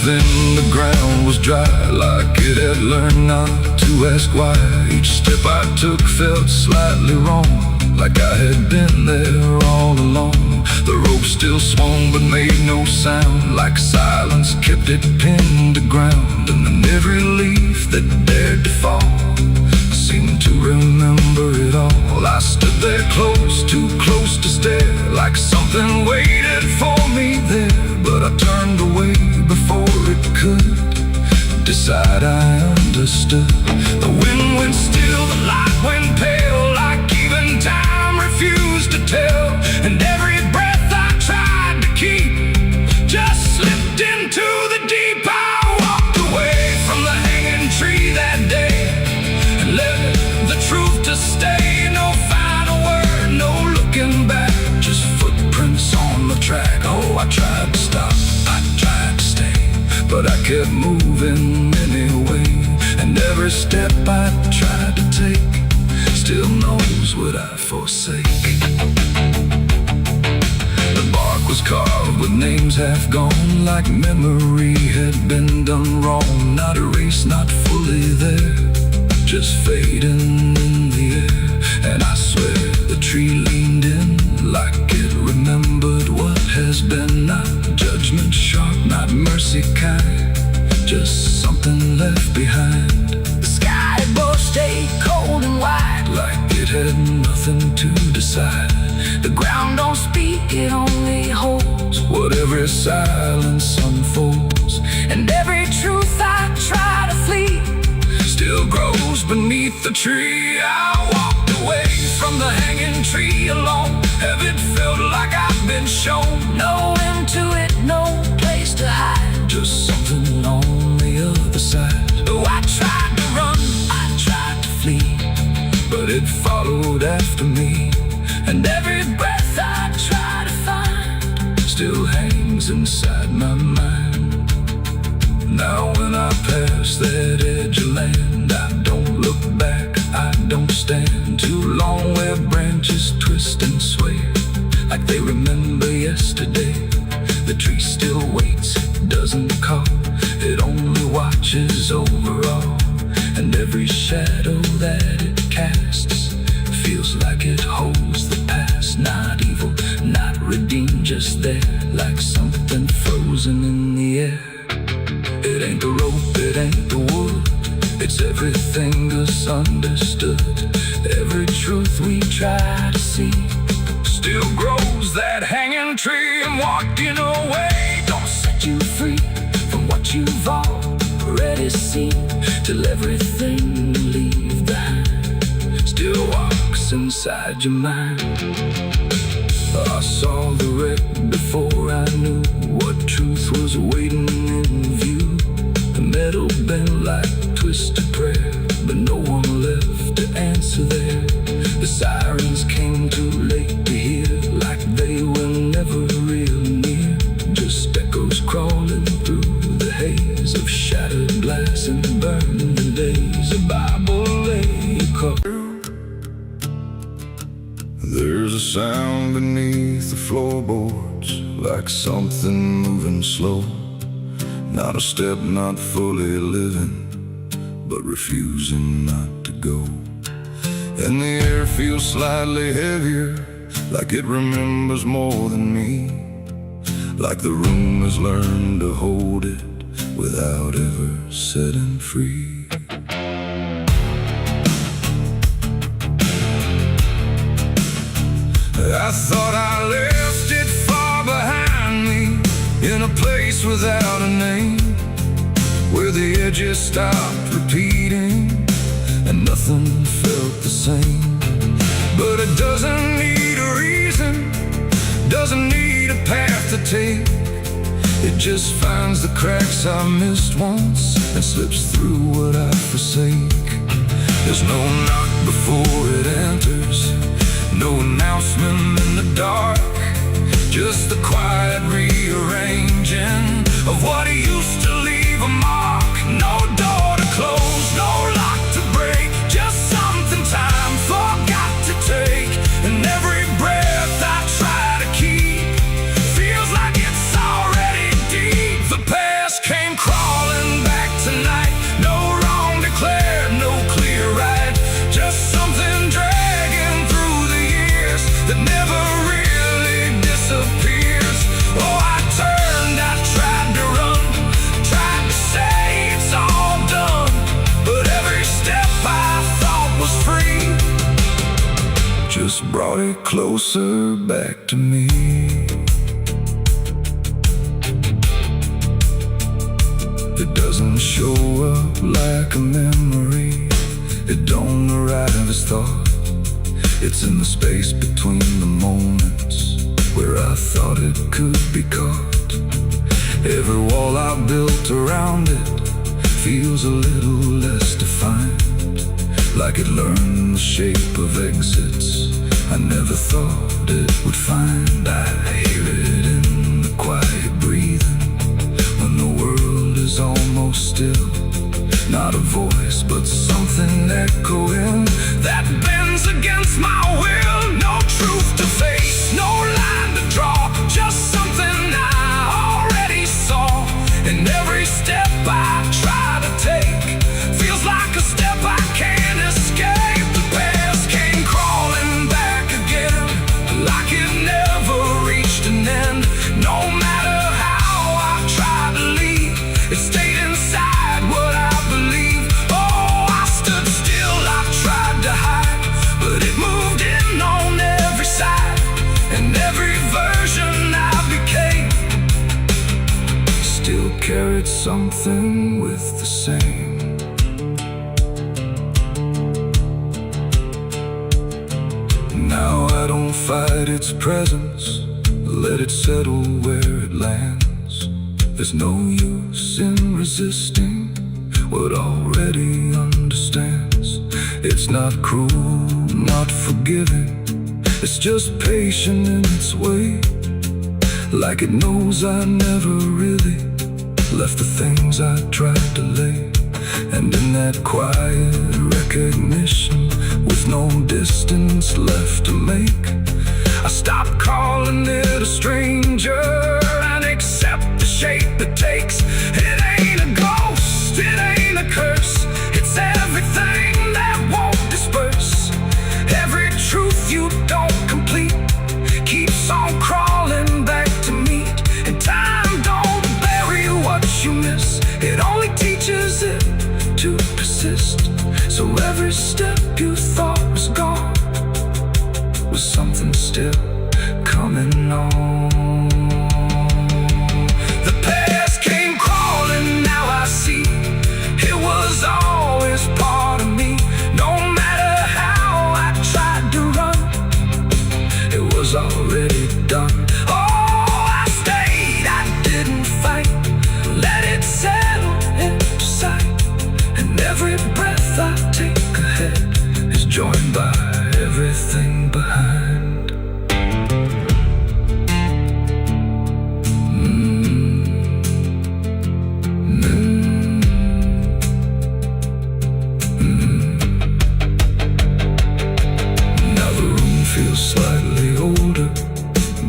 then the ground was dry, like it had learned not to ask why. Each step I took felt slightly wrong, like I had been there all along. The rope still swung but made no sound, like silence kept it pinned to ground. And then every leaf that dared to fall seemed to remember it all. I stood there close, too close to stare, like something waited for me there. But I turned away before it could decide I understood. The wind went still, the light went pale, like even time refused to tell. And every breath I tried to keep just slipped into the deep. I walked away from the hanging tree that day and let the truth to stay. No final word, no looking back, just footprints on the track. Oh, I tried to stop, I tried to stay, but I kept moving anyway. And every step I tried to take still knows what I forsake. The bark was carved with names half gone, like memory had been done wrong. Not erased, not fully there, just fading in the air. And I swear the tree leaned in, like it remembered what has been. Not judgment sharp, not mercy kind, just something left behind. The sky above stayed cold and wide, like it had nothing to decide. The ground don't speak, it only holds what every silence unfolds. And every truth I try to flee still grows beneath the tree. I walked away from the hanging tree alone. Have it felt like I've been shown? No end to it, no place to hide, just something on the other side. Oh, I tried to run, I tried to flee, but it followed after me. And every breath I try to find still hangs inside my mind. Now when I pass that edge of land, I don't look back, I don't stand too long where branches twist and sway, like they remember yesterday. The tree still waits, doesn't call, it only watches over all. And every shadow that it casts feels like it holds the past. Not evil, not redeemed, just there, like something frozen in the air. It ain't the rope, it ain't the wood, it's everything misunderstood. Every truth we try to see still grows that hanging tree. And walking away don't set you free from what you've already seen, till everything you leave behind still walks inside your mind. I saw the wreck before I knew what truth was waiting in view. The metal bent like twisted prayer, but no one left to answer there. The sirens came too late to hear, like they were never real near, just echoes crawling through the haze of shattered glass and burning days. A Bible lay covered. There's a sound beneath the floorboards, like something moving slow. Not a step, not fully living, but refusing not to go. And the air feels slightly heavier, like it remembers more than me, like the room has learned to hold it without ever setting free. I thought I left it far behind me, in a place without a name, where the edges stopped repeating and nothing felt the same. But it doesn't need a reason, doesn't need a path to take. It just finds the cracks I missed once and slips through what I forsake. There's no knock before it enters, no announcement in the dark, just the quiet rearranging of what used to leave a mark. No door to close, no lock to break, just something time forgot to take. And every breath I try to keep feels like it's already deep. The past came just brought it closer back to me. It doesn't show up like a memory, it don't arrive as thought. It's in the space between the moments where I thought it could be caught. Every wall I built around it feels a little less defined, like it learned the shape of exits I never thought it would find. I hear it in the quiet breathing when the world is almost still. Not a voice, but something echoing that bends against my will. No truth to face, no line to draw, just something I already saw. And every step I try to take feels like a step I can't escape. The past came crawling back again, like it never reached an end. No matter how I tried to leave, it stayed inside what I believe. Oh, I stood still, I tried to hide, but it moved in on every side. And every version I became still carried something with the same. Now I don't fight its presence, let it settle where it lands. There's no use in resisting what already understands. It's not cruel, not forgiving, it's just patient in its way. Like it knows I never really left the things I tried to lay. And in that quiet recognition, with no distance left to make, I stopped calling it a stranger and accept the shape it takes. It ain't a ghost, it ain't a curse, it's everything that won't disperse. Every truth you don't complete keeps on crawling back to meet. And time don't bury what you miss, it only teaches it to persist. So every step you thought was gone was something still coming on. The past came crawling, now I see it was always part of me. No matter how I tried to run, it was already done. Oh, I stayed, I didn't fight, let it settle into sight. And every breath I take ahead is joined by everything behind. Now the room feels slightly older,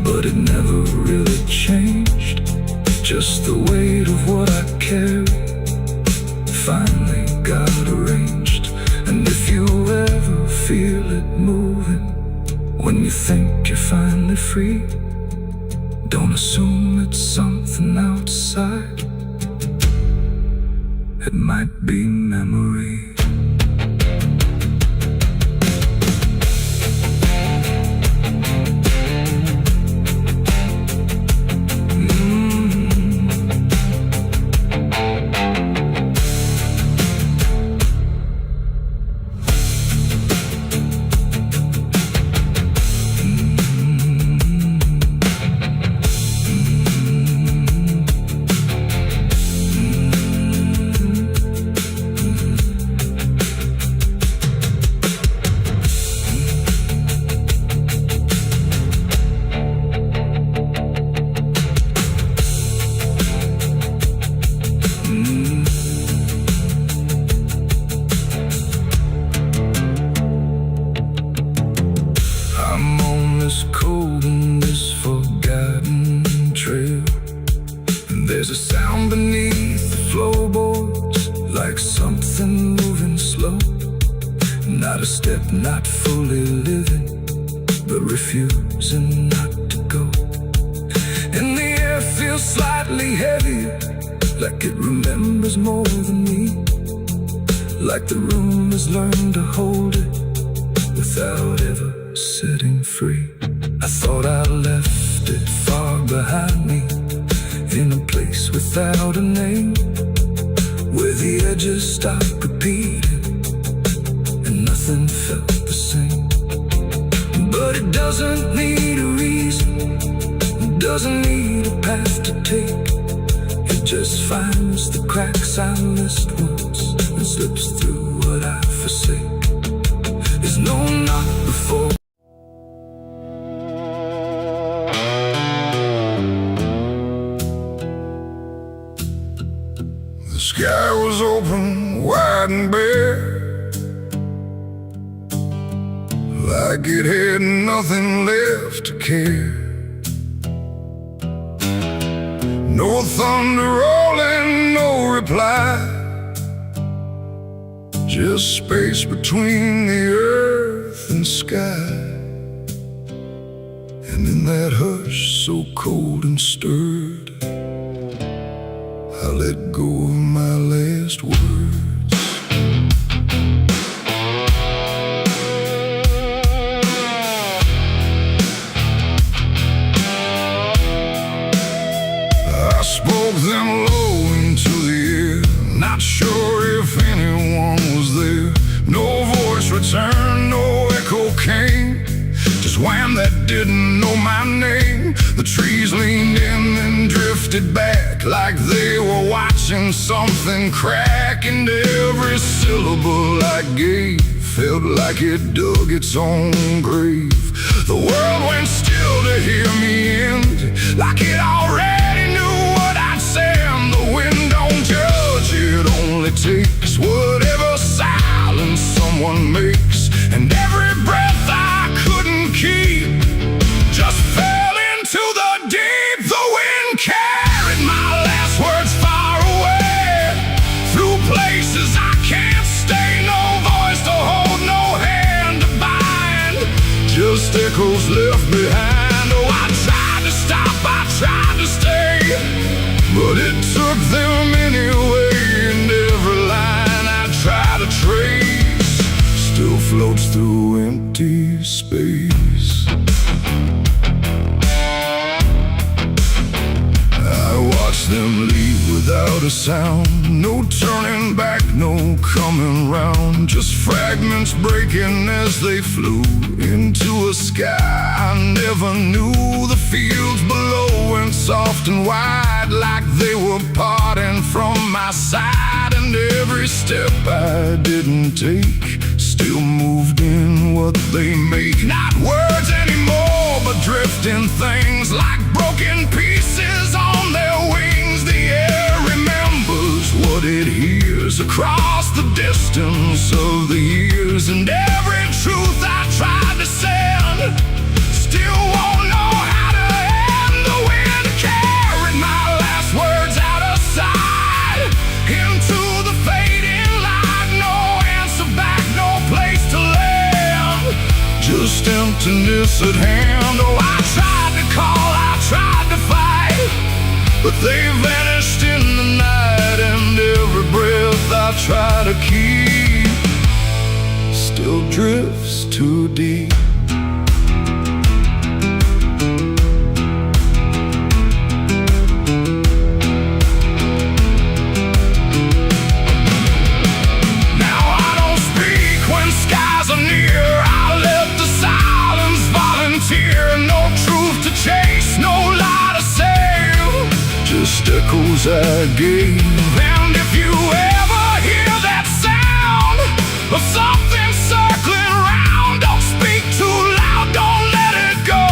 but it never really changed. Just the weight of what I carry finally got arranged. And if you ever feel it moving when you think you're finally free, don't assume it's something outside, it might be memory. There's a sound beneath the floorboards, like something moving slow. Not a step, not fully living, but refusing not to go. And the air feels slightly heavier, like it remembers more than me. Like the room has learned to hold it without ever setting. But it doesn't need a reason, it doesn't need a path to take. It just finds the cracks I missed once and slips through what I forsake. There's no not before. The sky was open, wide and bare, like it had nothing left to care. No thunder rolling, no reply, just space between the earth and sky. And in that hush so cold and stirred, I let go of my last words. I spoke them low into the air, not sure if anyone was there. No voice returned, no echo came, just wham that didn't know my name. The trees leaned in and drifted back like they were watching something crack, and every syllable I gave felt like it dug its own grave. The world went still to hear me end, like it already knew what I'd say. And the wind don't judge, it only takes whatever silence someone makes. And every breath I couldn't keep just fell into the deep. The wind carried my last words far away, through places I can't stay. No voice to hold, no hand to bind, just echoes left behind. Oh, I tried to stop, I tried to stay, but it took them anyway. And every line I try to trace still floats through empty space. I watched them leave without a sound, no turning back, no coming round, just fragments breaking as they flew into a sky I never knew. The fields below went soft and wide, like they were parting from my side. And every step I didn't take still moved in what they make. Not words anymore, but drifting things, like broken pieces on their wings. The air remembers what it hears across the distance of the years. And every truth I tried to send still won't know how to end. The wind carried my last words out of sight, into the fading light. No answer back, no place to land, just emptiness at hand. Oh, I tried to call, I tried to fight, but they vanished in the night. And every breath I try to keep still drifts too deep. Now I don't speak when skies are near, I let the silence volunteer. No truth to chase, no lie to save, just echoes I gave. And if you ever hear that sound of something circling round, don't speak too loud, don't let it go,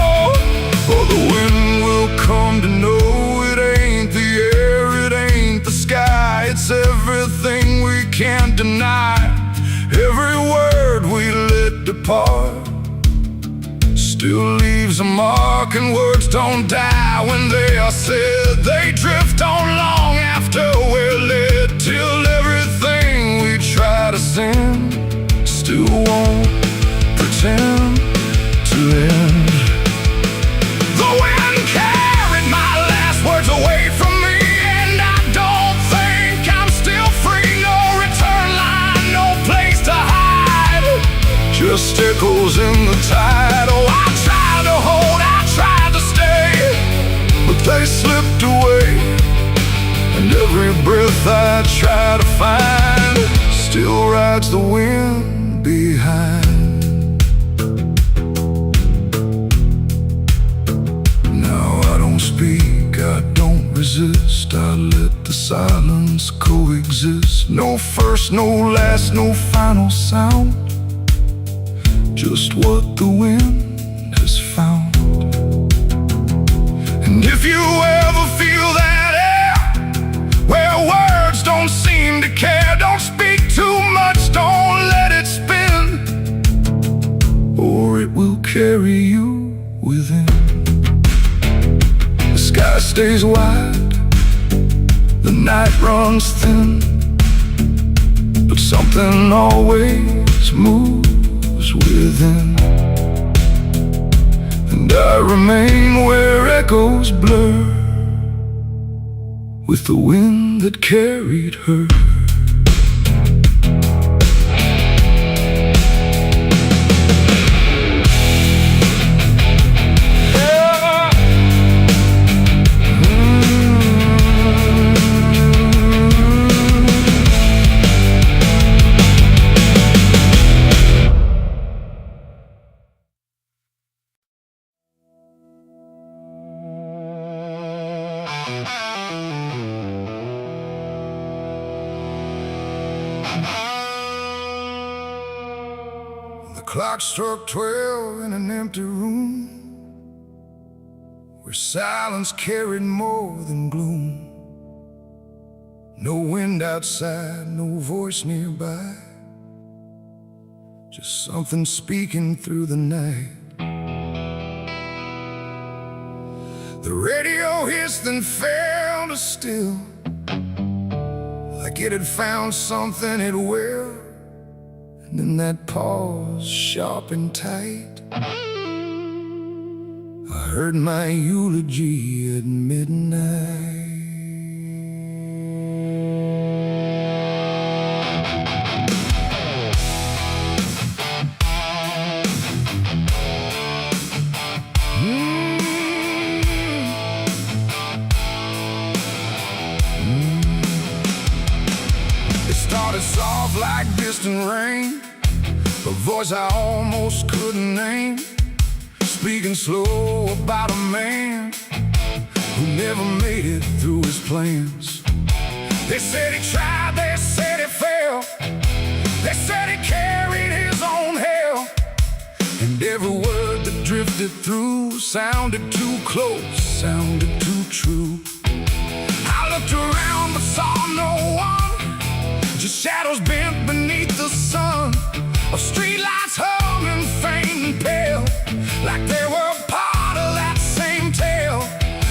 or the wind will come to know it ain't the air, it ain't the sky, it's everything we can't deny. Every word we let depart still leaves a mark, and words don't die when they are said. They drift on long after we're led, till everything we try to send still won't pretend to end. The wind carried my last words away from me, and I don't think I'm still free. No return line, no place to hide, just echoes in the tide. Oh, I tried to hold, I tried to stay, but they slipped away. And every breath I try to find still rides the wind behind. No first, no last, no final sound, just what the wind has found. And if you ever feel that air, where words don't seem to care, don't speak too much, don't let it spin, or it will carry you within. The sky stays wide, the night runs thin, but something always moves within. And I remain where echoes blur with the wind that carried her. The clock struck 12 in an empty room, where silence carried more than gloom. No wind outside, no voice nearby, just something speaking through the night. The radio hissed and fell to still, like it had found something it will. And in that pause, sharp and tight, I heard my eulogy at midnight. It started soft like distant rain, a voice I almost couldn't name, speaking slow about a man who never made it through his plans. They said he tried, they said he failed, they said he carried his own hell, and every word that drifted through sounded too close, sounded too true. I looked around but saw no one, just shadows bent beneath the sun, of streetlights humming faint and pale, like they were part of that same tale.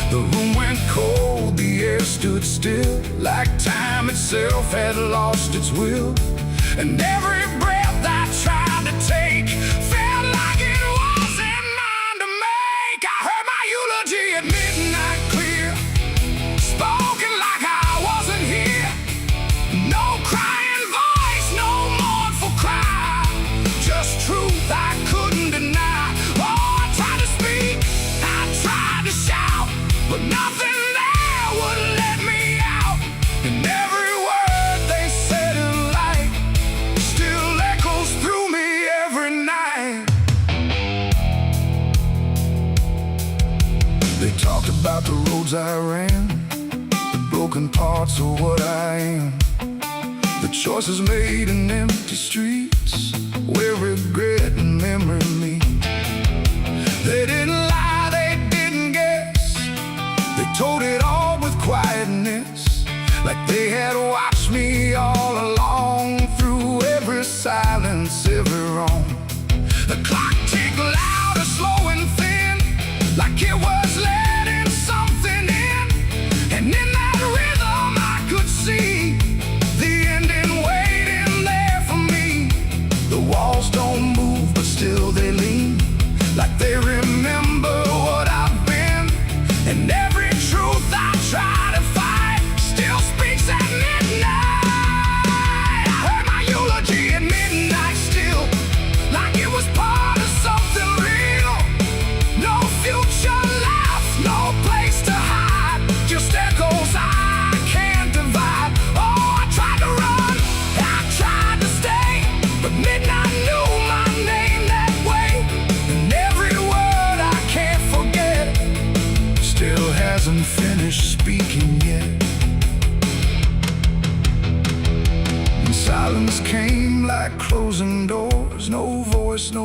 The room went cold, the air stood still, like time itself had lost its will. And every breath I tried to take felt like it wasn't mine to make. I heard my eulogy at midnight clear, spoken like I wasn't here. No crying voice, no mournful cry, just truth I couldn't deny. Oh, I tried to speak, I tried to shout, but nothing there would let me out. And every word they said in light still echoes through me every night. They talked about the roads I ran, the broken parts of what I am, the choices made in empty streets where regret and memory meet. They didn't lie, they didn't guess, they told it all with quietness, like they had watched me all along, through every silence, every wrong. The clock ticked loud and slow and thin, like it was letting something in. And in that rhythm I could see the ending waiting there for me. The walls don't move, but still they live.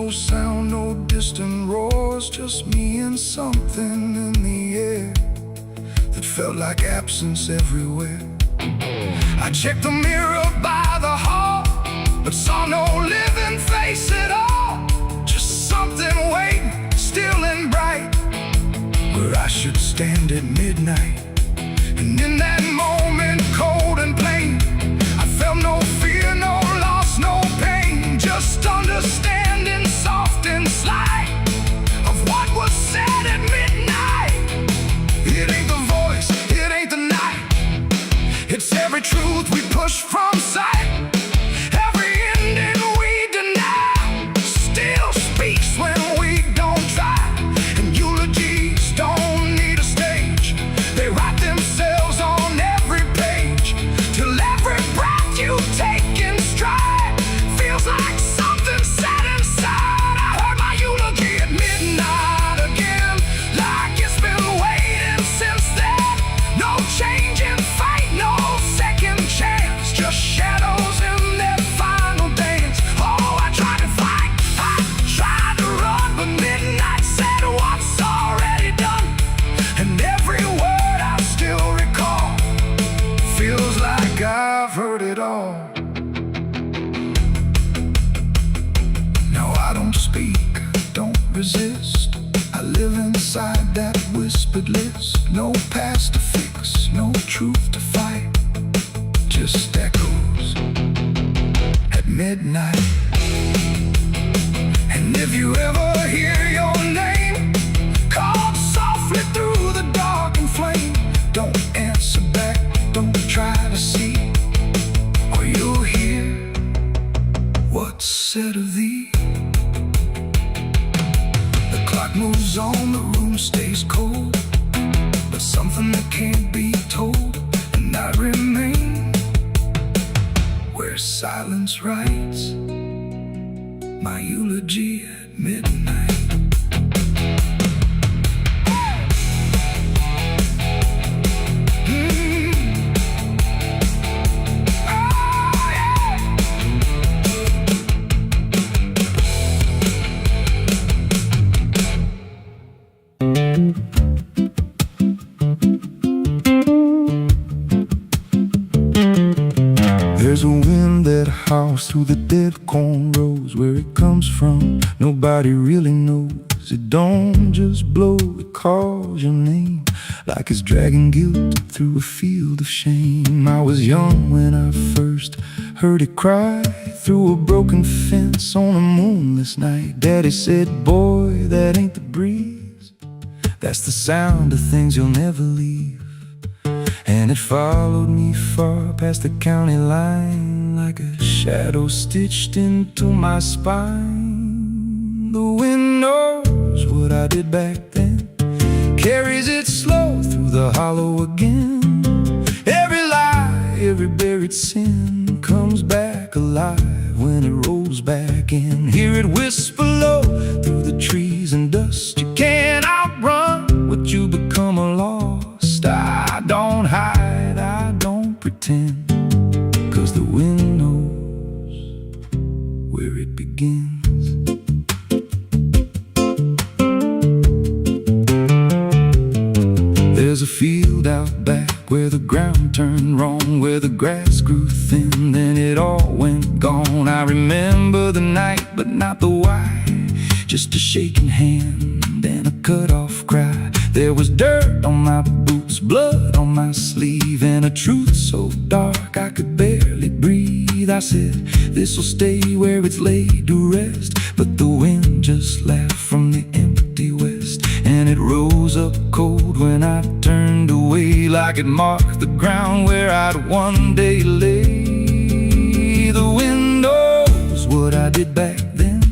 no sound, no distant roars, just me and something in the air that felt like absence everywhere. I checked the mirror by the hall, but saw no living face at all. Just something waiting, still and bright, where I should stand at midnight. And in that moment, cold and plain, I felt no fear, no loss, no pain. Just understanding, soft and slight, of what was said at midnight. It ain't the voice, it ain't the night, it's every truth we push from sight. Every ending we deny still speaks when we don't try. And eulogies don't need a stage, they write themselves on every page, till every breath you take in stride feels like something set inside. I heard my eulogy at midnight again, like it's been waiting since then. No change in fate, no second chance, just shadows in their final dance. Oh, I tried to fight, I tried to run, but midnight said what's already done. And every word I still recall feels like I've heard it all. Now I don't speak, don't resist, I live inside that whispered list. No past to fix, no truth to fight, just echoes at midnight. And if you ever hear your name called softly through the dark and flame, don't answer back, don't try to see, or you'll hear what's said of thee. The clock moves on, the room stays cold, but something that can't be told, and I remain where silence writes my eulogy at midnight. There's a wind that howls through the dead corn rows. Where it comes from, nobody really knows. It don't just blow, it calls your name, like it's dragging guilt through a field of shame. I was young when I first heard it cry through a broken fence on a moonless night. Daddy said, boy, that ain't the breeze, that's the sound of things you'll never leave. And it followed me far past the county line, like a shadow stitched into my spine. The wind knows what I did back then, carries it slow through the hollow again. Every lie, every buried sin comes back alive when it rolls back in. Hear it whisper low through the trees and dust. You can't outrun what you become lost. I don't hide, I don't pretend, 'cause the wind knows where it begins. There's a field out back where the ground turned wrong, where the grass grew thin, then it all went gone. I remember the night, but not the why, just a shaking hand and a cut-off cry. There was dirt on my boots, blood on my sleeve, and a truth so dark I could barely breathe. I said, this'll stay where it's laid to rest, but the wind just laughed from the empty west, and it rose up cold when I turned away, like it marked the ground where I'd one day lay. The wind knows what I did back then,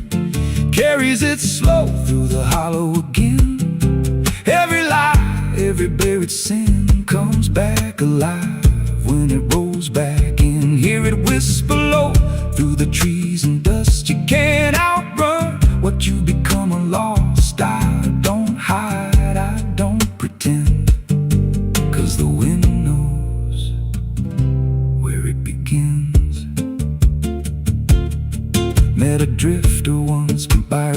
carries it slow through the hollow again. Every lie, every buried sin comes back alive when it rolls back in. Hear it whisper low through the trees and dust. You can't outrun what you become lost. I don't hide, I don't pretend, 'cause the wind knows where it begins. Met a drifter once by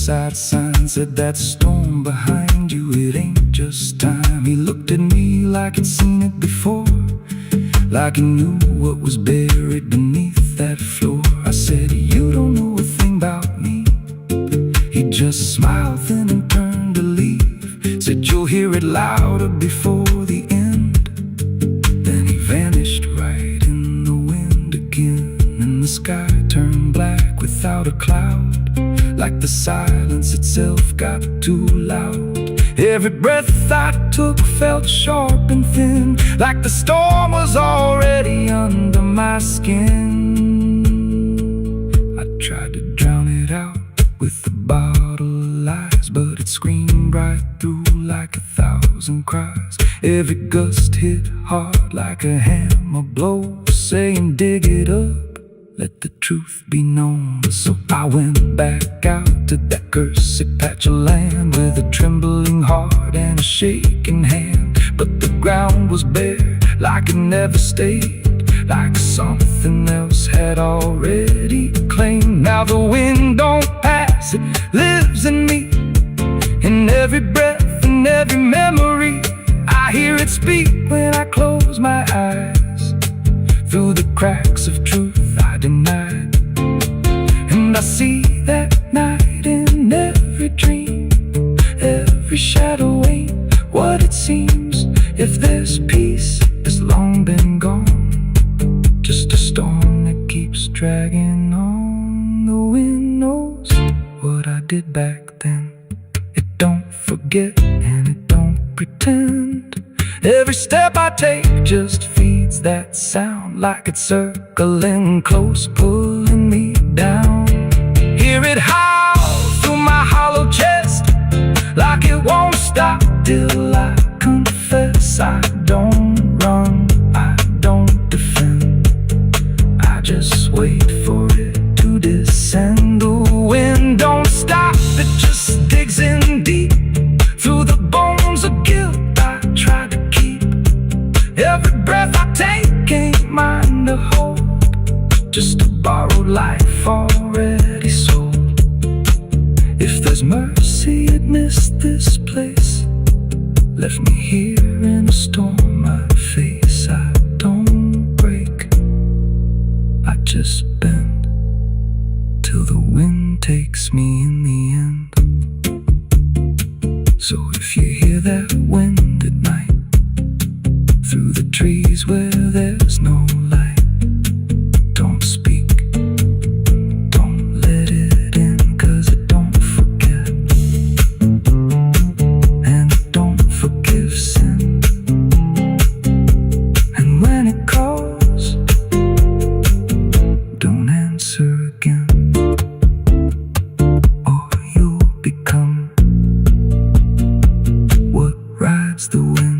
roadside sign said that storm behind you, it ain't just time. He looked at me like he'd seen it before, like he knew what was buried beneath that floor. I said, you don't know a thing about me. He just smiled then and turned to leave. Said, you'll hear it louder before the end. Then he vanished right in the wind again, and the sky turned black without a cloud, like the silence itself got too loud. Every breath I took felt sharp and thin, like the storm was already under my skin. I tried to drown it out with a bottle of lies, but it screamed right through like 1,000 cries. Every gust hit hard like a hammer blow, saying dig it up, let the truth be known. So I went back out to that cursed patch of land with a trembling heart and a shaking hand. But the ground was bare, like it never stayed, like something else had already claimed. Now the wind don't pass, it lives in me, in every breath and every memory. I hear it speak when I close my eyes, through the cracks of truth I denied. And I see that night in every dream, every shadow ain't what it seems. If there's peace, it's long been gone, just a storm that keeps dragging on. The wind knows what I did back then. It don't forget and it don't pretend. Every step I take just feeds that sound, like it's circling close, pulling me down. Hear it howl through my hollow chest, like it won't stop till I confess. I don't run, I don't defend, I just wait for it to descend. The wind don't stop, it just digs in deep, through the bones of guilt I try to keep. Every breath I take ain't mine to hold, just a borrowed life already sold. If there's mercy, it missed this place, left me here in a storm I face. I don't break, I just bend, till the wind takes me in the end. So if you hear that wind at night, through the trees where there's no light, don't speak, don't let it in, 'cause it don't forget, and it don't forgive sin. And when it calls, don't answer again, or you'll become what rides the wind.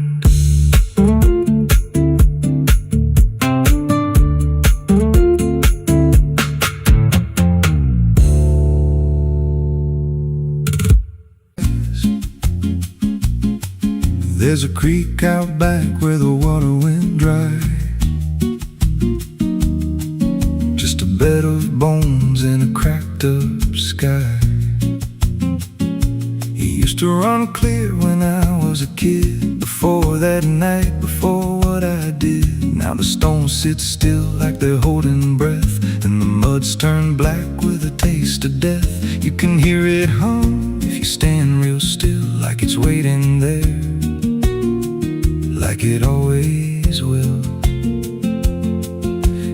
There's a creek out back where the water went dry, just a bed of bones in a cracked up sky. He used to run clear when I was a kid, before that night, before what I did. Now the stones sit still like they're holding breath, and the mud's turned black with a taste of death. You can hear it hum if you stand real still, like it's waiting there, like it always will.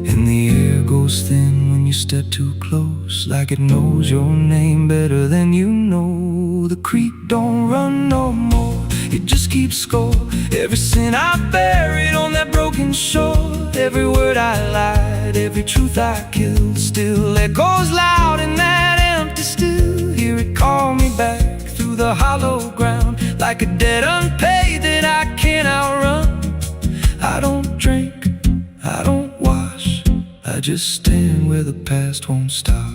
And the air goes thin when you step too close, like it knows your name better than you know. The creek don't run no more, it just keeps score. Every sin I buried on that broken shore, every word I lied, every truth I killed, still echoes loud in that empty still. Hear it call me back through the hollow ground, like a debt unpaid that I can't outrun. I don't drink, I don't wash, I just stand where the past won't stop.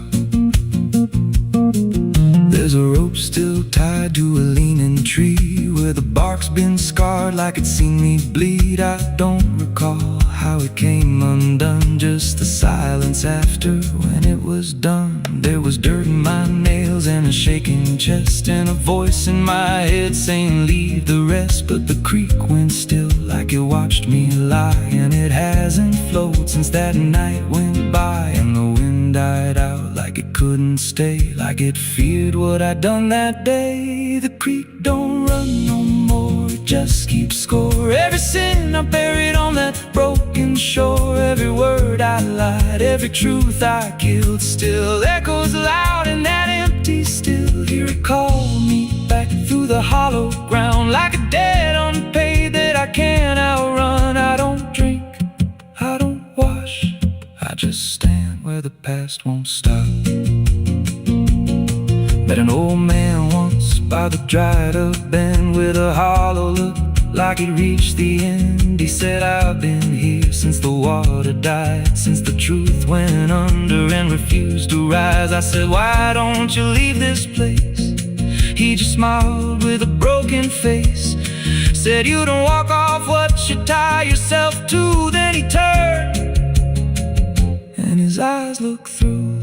There's a rope still tied to a leaning tree, where the bark's been scarred like it's seen me bleed. I don't recall how it came undone, just the silence after when it was done. There was dirt in my nails heels and a shaking chest, and a voice in my head saying leave the rest. But the creek went still like it watched me lie, and it hasn't flowed since that night went by. And the wind died out like it couldn't stay, like it feared what I'd done that day. The creek don't run no more, it just keeps score. Every sin I buried on that broken shore, every word I lied, every truth I killed, still echoes loud in that empty still. Here it called me back through the hollow ground, like a debt unpaid that I can't outrun. I don't drink, I don't wash, I just stand where the past won't stop. Met an old man once by the dried up bend with a hollow look like he'd reached the end. He said, I've been here since the water died, since the truth went under and refused to rise. I said, why don't you leave this place? He just smiled with a broken face, said, you don't walk off what you tie yourself to. Then he turned and his eyes looked through,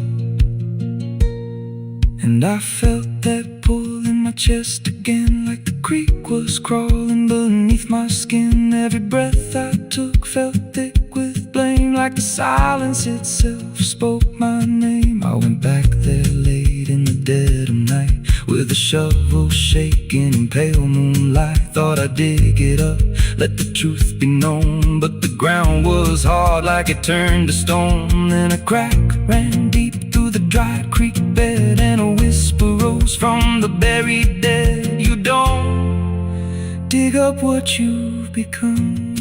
and I felt that pull in my chest again, like the creek was crawling beneath my skin. Every breath I took felt thick with blame, like the silence itself spoke my name. I went back there late in the dead of night, with a shovel shaking in pale moonlight. Thought I'd dig it up, let the truth be known, but the ground was hard like it turned to stone. Then a crack ran deep through the dried creek bed, and a whisper rose from the buried dead. You don't dig up what you've become.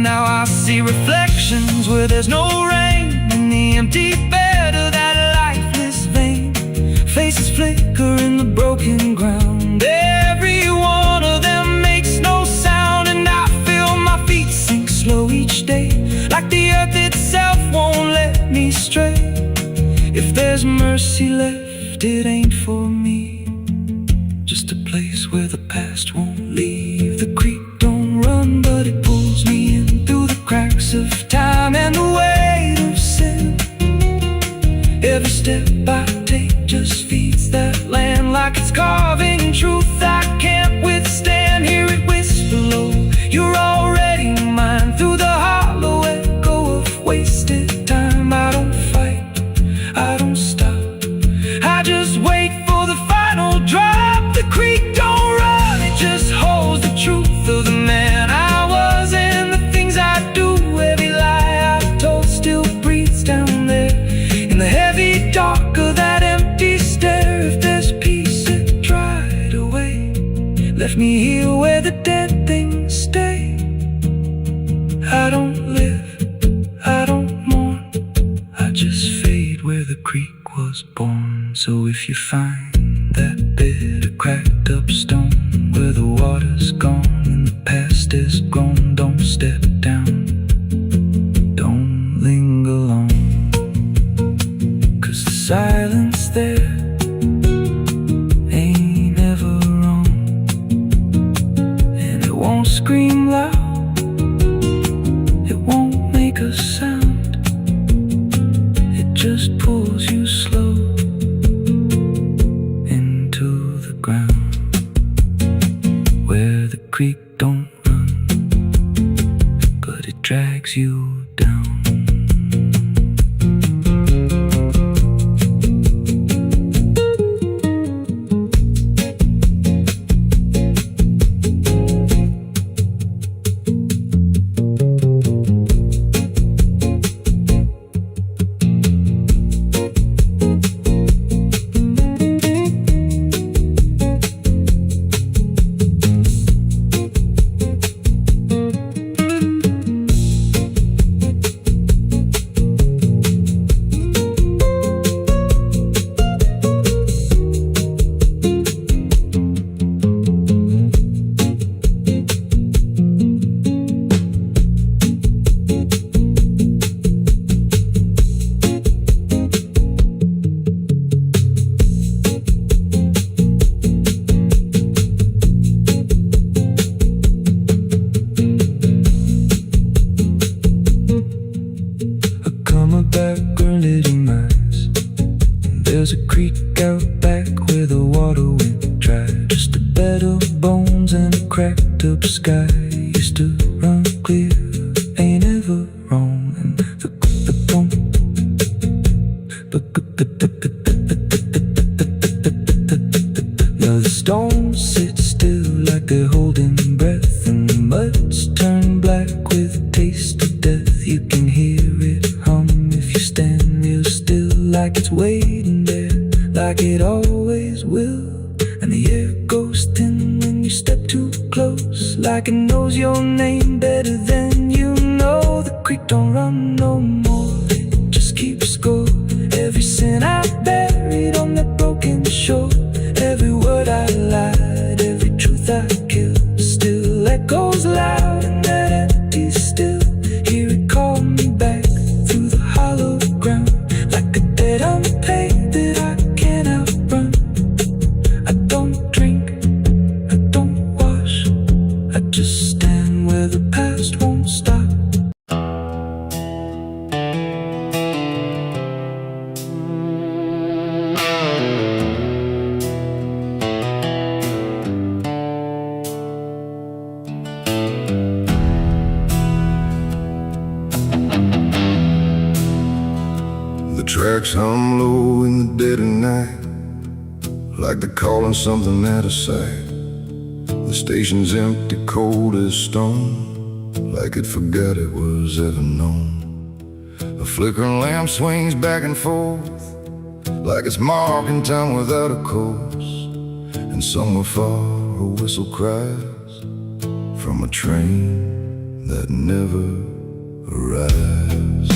Now I see reflections where there's no rain, in the empty bed of that lifeless vein. Faces flicker in the broken ground, every one of them makes no sound. And I feel my feet sink slow each day, like the earth itself won't let me stray. If there's mercy left, it ain't for me, just a place where the past won't leave. The creek don't run, but it pulls me in through the cracks of time and the weight of sin. Every step I take just feeds that land, like it's carving truth I can't withstand. Hear it whisper low, you're already mine, through the hollow echo of wasted time. I don't fight, I don't stop, I just wait for the final drop. The creek don't run, it just holds the truth of the man I was and the things I do. Every lie I told still breathes down there in the heavy dark of that empty stare. If there's peace, it dried away, left me here where the dead things stay. I don't live, I don't mourn, I just fade where the creek was born. So if you find that bit of cracked up stone where the water's gone and the past is grown, don't step down, don't linger long, 'cause the silence there ain't ever wrong, and it won't scream loud, it won't make a sound, it just pulls you slow into the ground. Where the creek don't run, but it drags you down. back where the water went dry. Just a bed of bones and a cracked up sky. Used to run clear, ain't ever wrong. And now the stones sit still like they're holding breath, and the mud's turned black with a taste of death. You can hear it hum if you stand real still, like it's waiting there, like it always will. And the air goes thin when you step too close, like it knows your name better than you know. The creek don't run no more, it just keeps score. Every sin I buried on that broken shore, every word I lied, every truth I killed, still echoes loud in that empty still. Hear it call me back through the hollow ground, like a debt unpaid that I can't outrun. I don't drink, I don't wash, I just stand where the past won't stop. The tracks hum low in the dead of night, like they're calling something out of sight. The station's empty, cold as stone, like it forgot it was ever known. A flickering lamp swings back and forth, like it's marking time without a course. And somewhere far a whistle cries from a train that never arrives.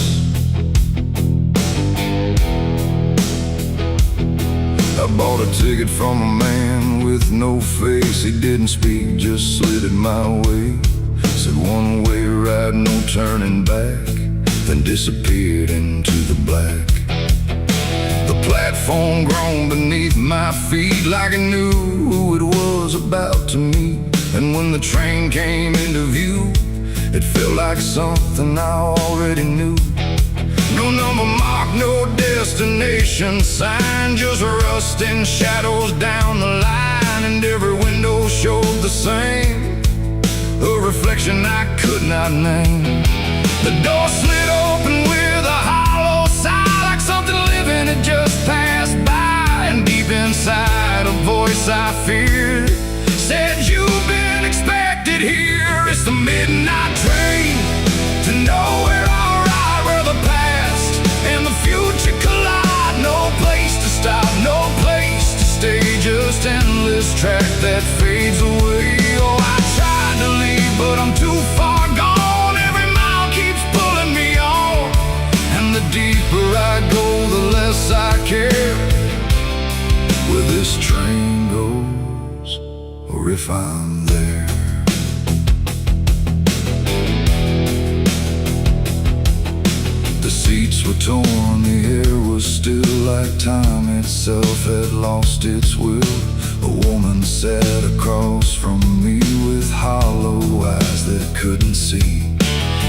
I bought a ticket from a man with no face. He didn't speak, just slid it my way. Said one way ride, no turning back, then disappeared into the black. The platform groaned beneath my feet, like it knew who it was about to meet. And when the train came into view, it felt like something I already knew. No number mark, no destination sign, just rusting shadows down the line. And every window showed the same, a reflection I could not name. The door slid open with a hollow sigh, like something living had just passed by. And deep inside a voice I feared said, "You've been expected here." It's the midnight train to nowhere. I'll ride where the past and the future collide. No place to stop, no place to stay, just endless track that fades away. Oh, I tried to leave, but I'm too far gone. Every mile keeps pulling me on, and the deeper I go, the less I care where this train goes, or if I'm there. The seats were torn, the air was still, like time itself had lost its will. A woman sat across from me with hollow eyes that couldn't see.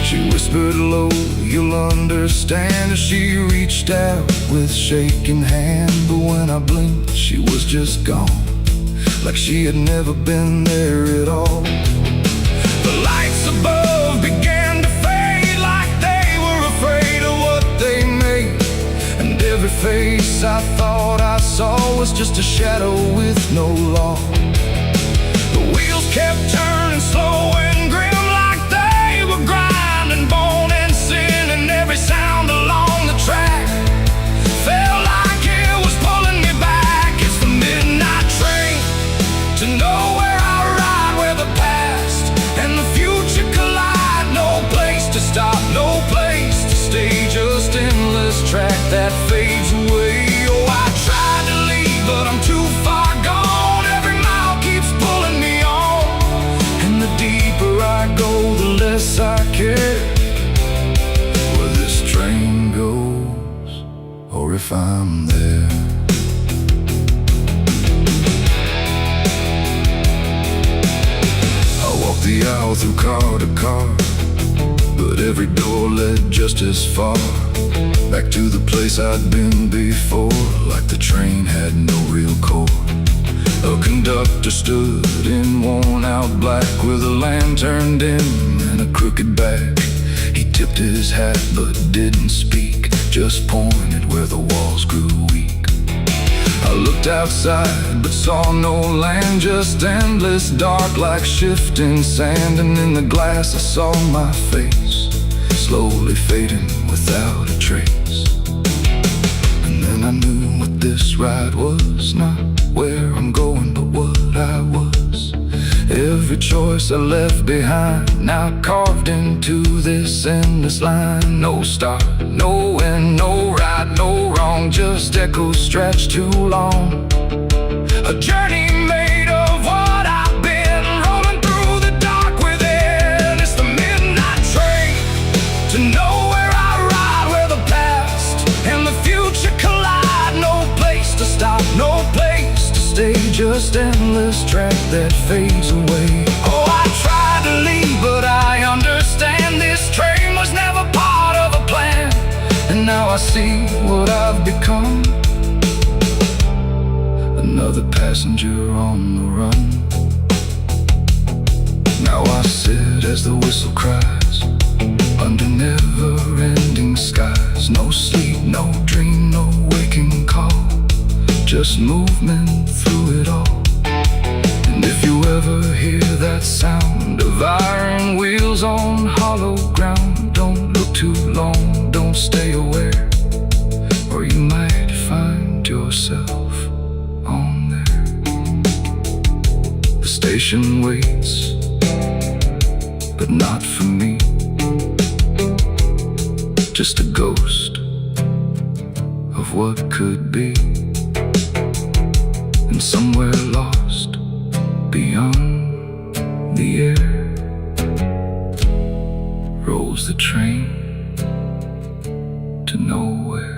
She whispered low, "You'll understand," as she reached out with shaking hand. But when I blinked, she was just gone, like she had never been there at all. The lights above began to fade, like they were afraid of what they made. And every face I thought I saw was just a shadow with no law. The wheels kept turning slow and grim, like they were grinding bone and sin. And every sound along the track felt like it was pulling me back. It's the midnight train to nowhere. I ride where the past and the future collide. No place to stop, no place to stay, just endless track that fades away. Oh, I tried to leave, but I'm too far gone. Every mile keeps pulling me on, and the deeper I go, the less I care where this train goes, or if I'm there. I walked the aisle through car to car, but every door led just as far. back to the place I'd been before, like the train had no real core. A conductor stood in worn-out black with a lantern dim and a crooked back. He tipped his hat but didn't speak, just pointed where the walls grew weak. I looked outside but saw no land, just endless dark like shifting sand. And in the glass I saw my face, slowly fading without a trace. And then I knew what this ride was, not where I'm going but what I was. Every choice I left behind, now carved into this endless line. No start, no end, no right, no wrong, just echoes stretched too long. A journey made of what I've been, rolling through the dark within. It's the midnight train to nowhere I ride, where the past and the future collide. No place to stop, no place to stay, just endless track that fades away. Oh, I tried to leave, but I understand this train was never part of a plan. And now I see what I've become, another passenger on the run. Now I sit as the whistle cries, under never-ending skies. No sleep, no dream, no waking call, just movement through it all. And if you ever hear that sound of iron wheels on hollow ground, don't look too long, don't stay aware, or you might find yourself on there. The station waits, but not for me, just a ghost of what could be. And somewhere lost beyond the air rolls the train to nowhere.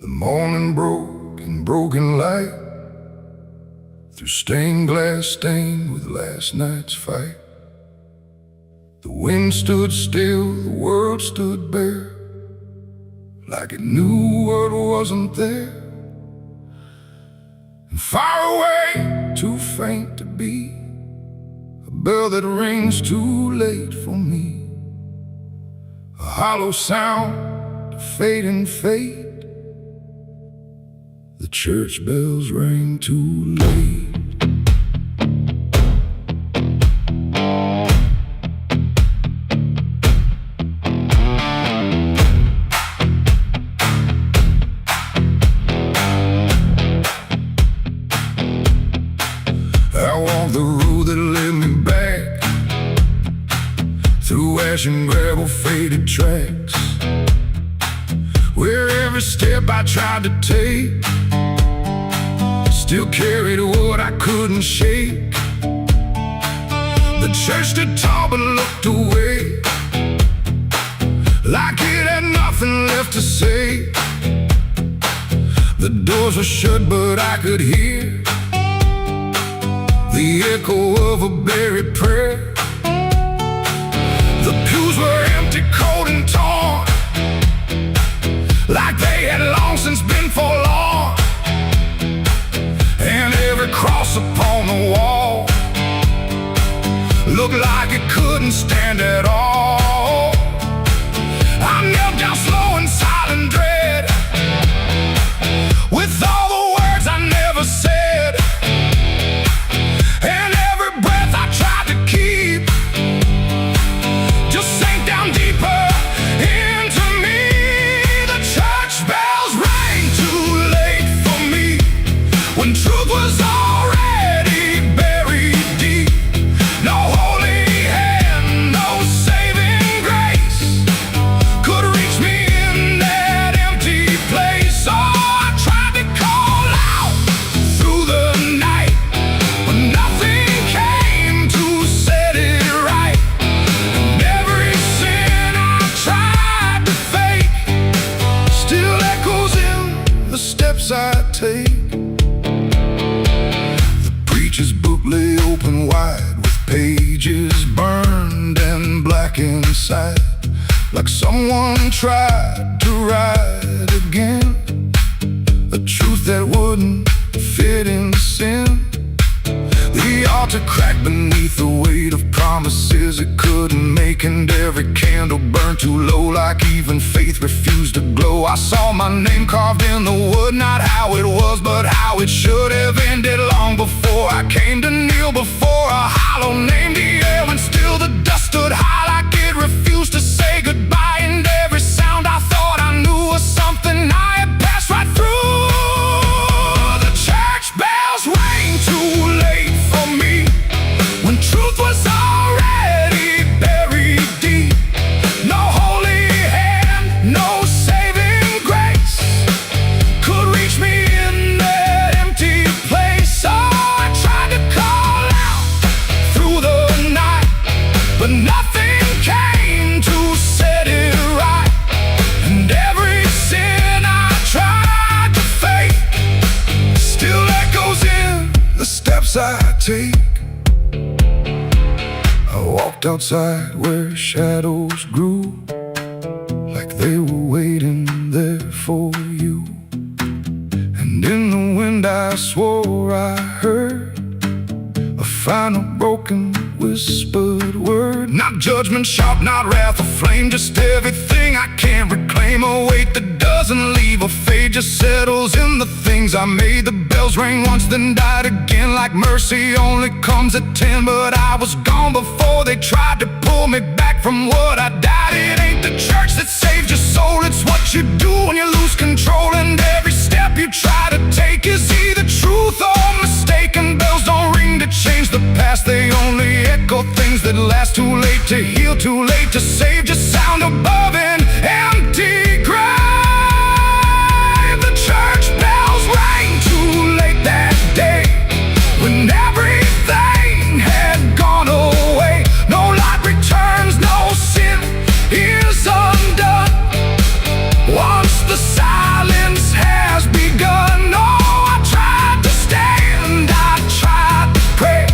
The morning broke in broken light, through stained glass stained with last night's fight. The wind stood still, the world stood bare, like it knew what wasn't there. And far away, too faint to be, a bell that rings too late for me. A hollow sound, a fading fate, the church bells rang too late. I walked the road that led me back, through ash and gravel faded tracks, where every step I tried to take still carried what I couldn't shake. The church stood tall but looked away, like it had nothing left to say. The doors were shut but I could hear the echo of a buried prayer. The pews were empty, cold and torn, like they had long since been forlorn. And every cross upon the wall looked like it couldn't stand at all. I knelt down slow in silent dread, with all the words I never said, and every breath I tried to keep just sank down deeper into me. The church bells rang too late for me, when truth was already buried deep. take. The preacher's book lay open wide, with pages burned and black inside, like someone tried to write again a truth that wouldn't fit in sin. The altar cracked beneath the weight of promises it couldn't make, and every candle burned too low, like even faith refused to glow. I saw my name carved in the wood, not how it was, but how it should have ended long before I came to kneel before a hollow named the air. And still the dust stood high, like it refused to say goodbye, and every sound I thought I knew was something I had passed right through. The church bells rang too late for me, when truth was already buried deep. No holy hand, no saving grace could reach me in that empty place. Oh, I tried to call out through the night, but nothing came to set it right. And every sin I tried to fake still echoes in the steps I take. I walked outside where shadows grew, like they were waiting there for you. And in the wind I swore I heard a final broken whispered word. Not judgment sharp, not wrath or flame, just everything I can't reclaim. A weight that doesn't leave or fade, just settles in the things I made. The bells rang once, then died again, like mercy only comes at 10. But I was gone before they tried to pull me back from what I died. It ain't the church that saves your soul, it's what you do when you lose control. And every step you try to take is either truth or mistaken. Bells don't ring to change the past, they only echo things that last. Too late to heal, too late to save, just sound above an empty grave. The church bells rang too late that day, when everything had gone away. No light returns, no sin is undone once the silence has begun. Oh, I tried to stand, I tried to pray,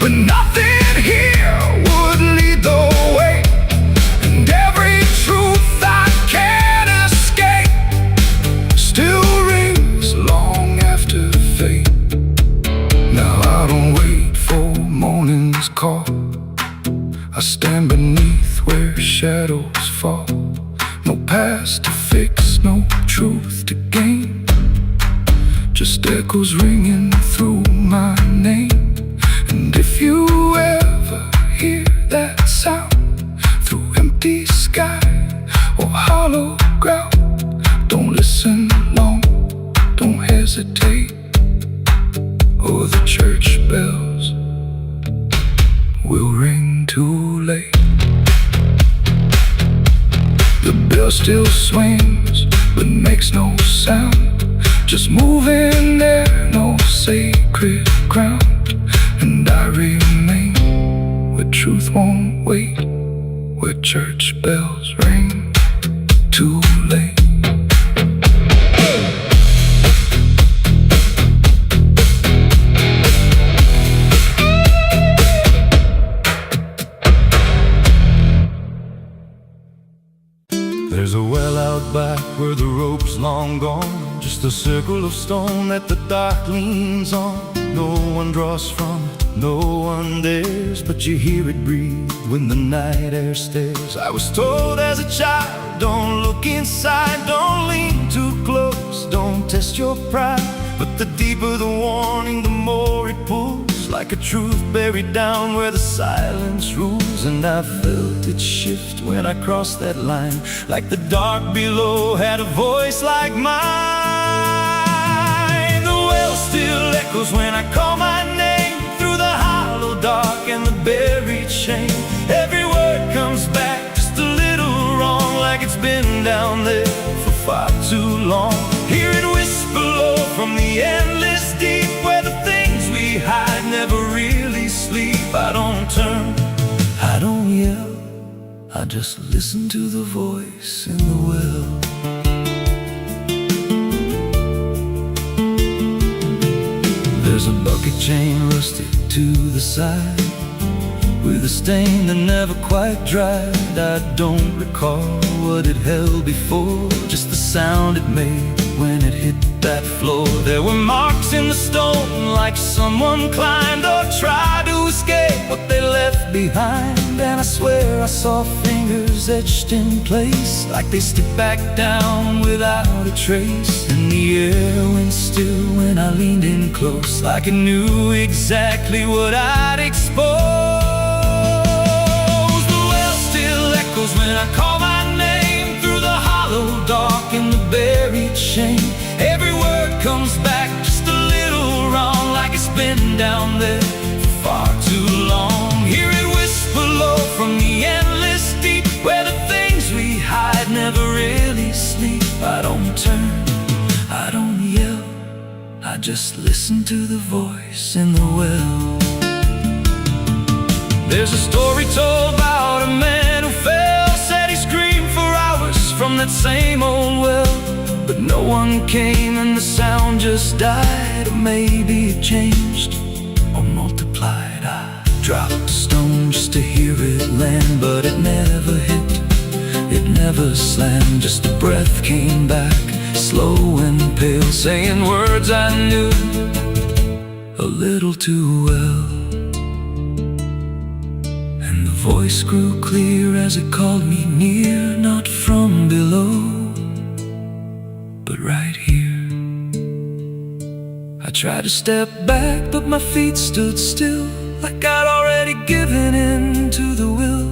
but nothing here would lead the way. And every truth I can't escape still rings long after fate. Now I don't wait for morning's call, I stand beneath where shadows fall. No past to fix, no truth to gain, just echoes ringing through my name. And if you ever hear that sound through empty sky or hollow ground, don't listen long, don't hesitate, or the church bells will ring too late. The bell still swings, but makes no sound, just moving there, no sacred ground. And I remain where truth won't wait, where church bells ring too late. There's a well out back where the rope's long gone, just a circle of stone that the dark leans on. No one draws from it, no one dares, but you hear it breathe when the night air stares. I was told as a child, don't look inside, don't lean too close, don't test your pride. But the deeper the warning, the more it pulls, like a truth buried down where the silence rules. And I felt it shift when I crossed that line, like the dark below had a voice like mine. The well still echoes when I call my name, through the hollow dark and the buried shame. Every word comes back just a little wrong, like it's been down there for far too long. Hear it whisper low from the endless deep, where the things we hide never really sleep. I don't turn, I don't yell, I just listen to the voice in the well. chain rusted to the side, with a stain that never quite dried. I don't recall what it held before, just the sound it made when it hit that floor. There were marks in the stone, like someone climbed or tried to escape what they left behind. And I swear I saw fingers etched in place, like they stepped back down without a trace. And the air went still when I leaned in close, like it knew exactly what I'd exposed. The well still echoes when I call my name, through the hollow dark and the buried shame. Every word comes back just a little wrong, like it's been down there for far too long. Hear it whisper low from the endless deep, where the things we hide never really sleep. I don't turn, I don't yell, I just listen to the voice in the well. There's a story told about a man who fell, said he screamed for hours from that same old well. But no one came and the sound just died. Or maybe it changed or multiplied. I dropped a stone just to hear it land, but it never hit, it never slammed. Just a breath came back, slow and pale, saying words I knew a little too well. And the voice grew clear as it called me near, not from below, but right here. I tried to step back, but my feet stood still, like I'd already given in to the will.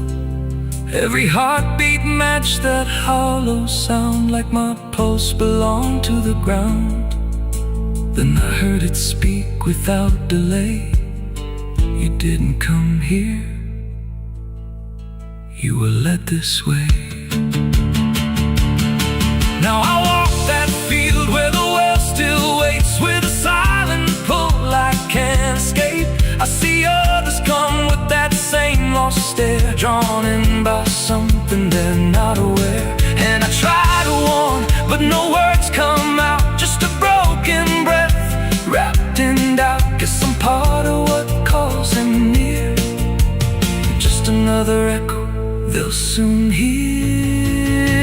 Every heartbeat matched that hollow sound, like my pulse belonged to the ground. Then I heard it speak without delay. You didn't come here, you were led this way. Now I walk that field where the well still waits, with a silent pull I can't escape. I see others come with that same lost stare, drawn in by something they're not aware. And I try to warn, but no words come out, just a broken breath wrapped in doubt. Guess I'm part of what calls them near, just another echo they'll soon hear.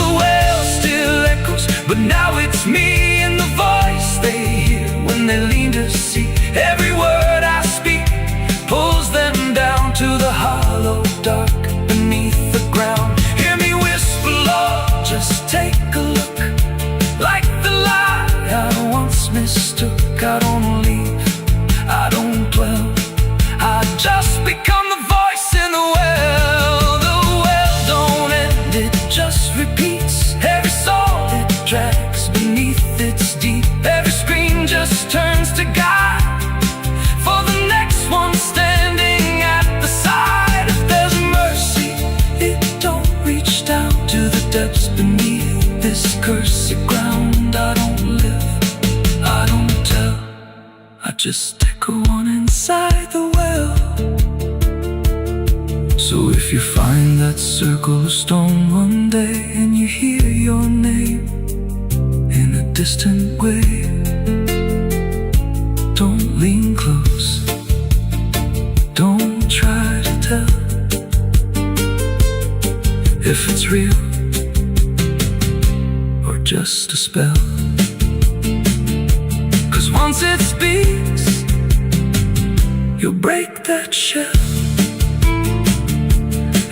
The well still echoes, but now it's me and the voice they hear when they lean to see. Every word I speak pulls them down to the hollow dark beneath the ground. Hear me whisper, Lord, just take a look, like the lie I once mistook. I don't leave, I don't dwell, I just become the voice in the well. The well don't end, it just repeats. Every soul it drags beneath its deep. Every scream just turns to guide for the next one standing at the side. If there's mercy, it don't reach down to the depths beneath this cursed ground. I don't live, I don't tell, I just echo on inside the well. So if you find that circle of stone one day, and you hear your name in a distant way, don't lean close, don't try to tell if it's real or just a spell. 'Cause once it speaks, you'll break that shell,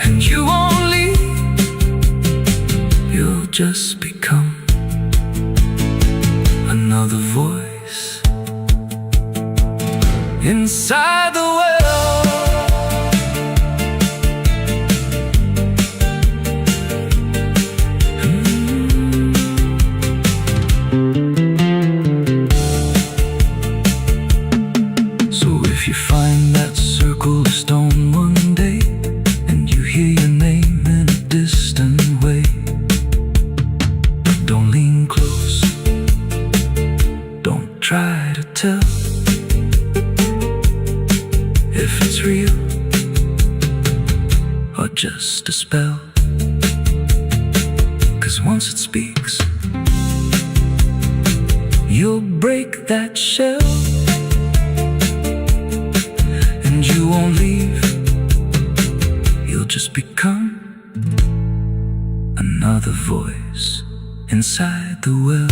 and you won't leave, you'll just become another voice inside the well. So if you find that circle of stone one day, and you hear your name in a distant way, don't lean close, don't try to tell if it's real or just a spell. 'Cause once it speaks, you'll break that shell, won't leave. You'll just become another voice inside the well.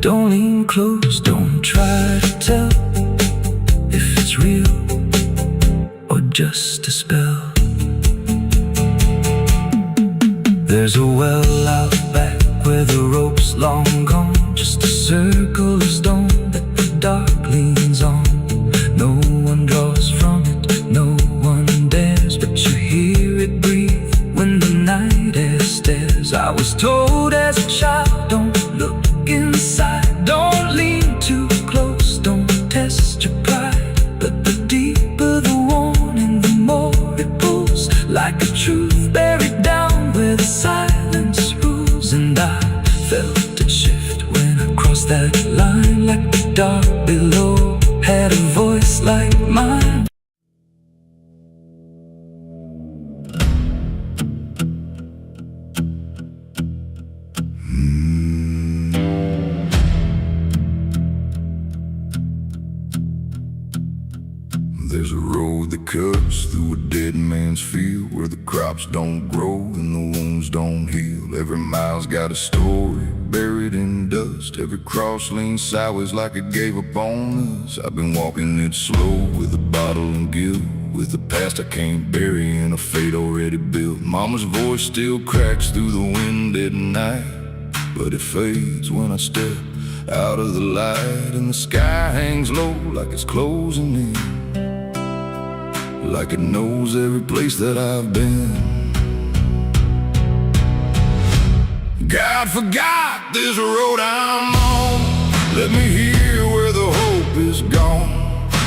Don't lean close, don't try to tell if it's real or just a spell. There's a well out back where the rope's long gone, just a circle of stone that the dark leans on. No one draws from it, no one dares, but you hear it breathe when the night air stares. I was told as a child, don't look inside, don't lean too close, don't test your pride. But the deeper the warning, the more it pulls, like a truth buried down where the silence rules. And I felt it shift when I crossed that line, like the dark below had a voice like mine. There's a road that cuts through a dead man's field, where the crops don't grow and the wounds don't heal. Every mile's got a story buried in dust. Every cross leans sideways like it gave up on us. I've been walking it slow with a bottle and guilt, with the past I can't bury and a fate already built. Mama's voice still cracks through the wind at night, but it fades when I step out of the light. And the sky hangs low like it's closing in, like it knows every place that I've been. God forgot this road I'm on. Let me hear where the hope is gone.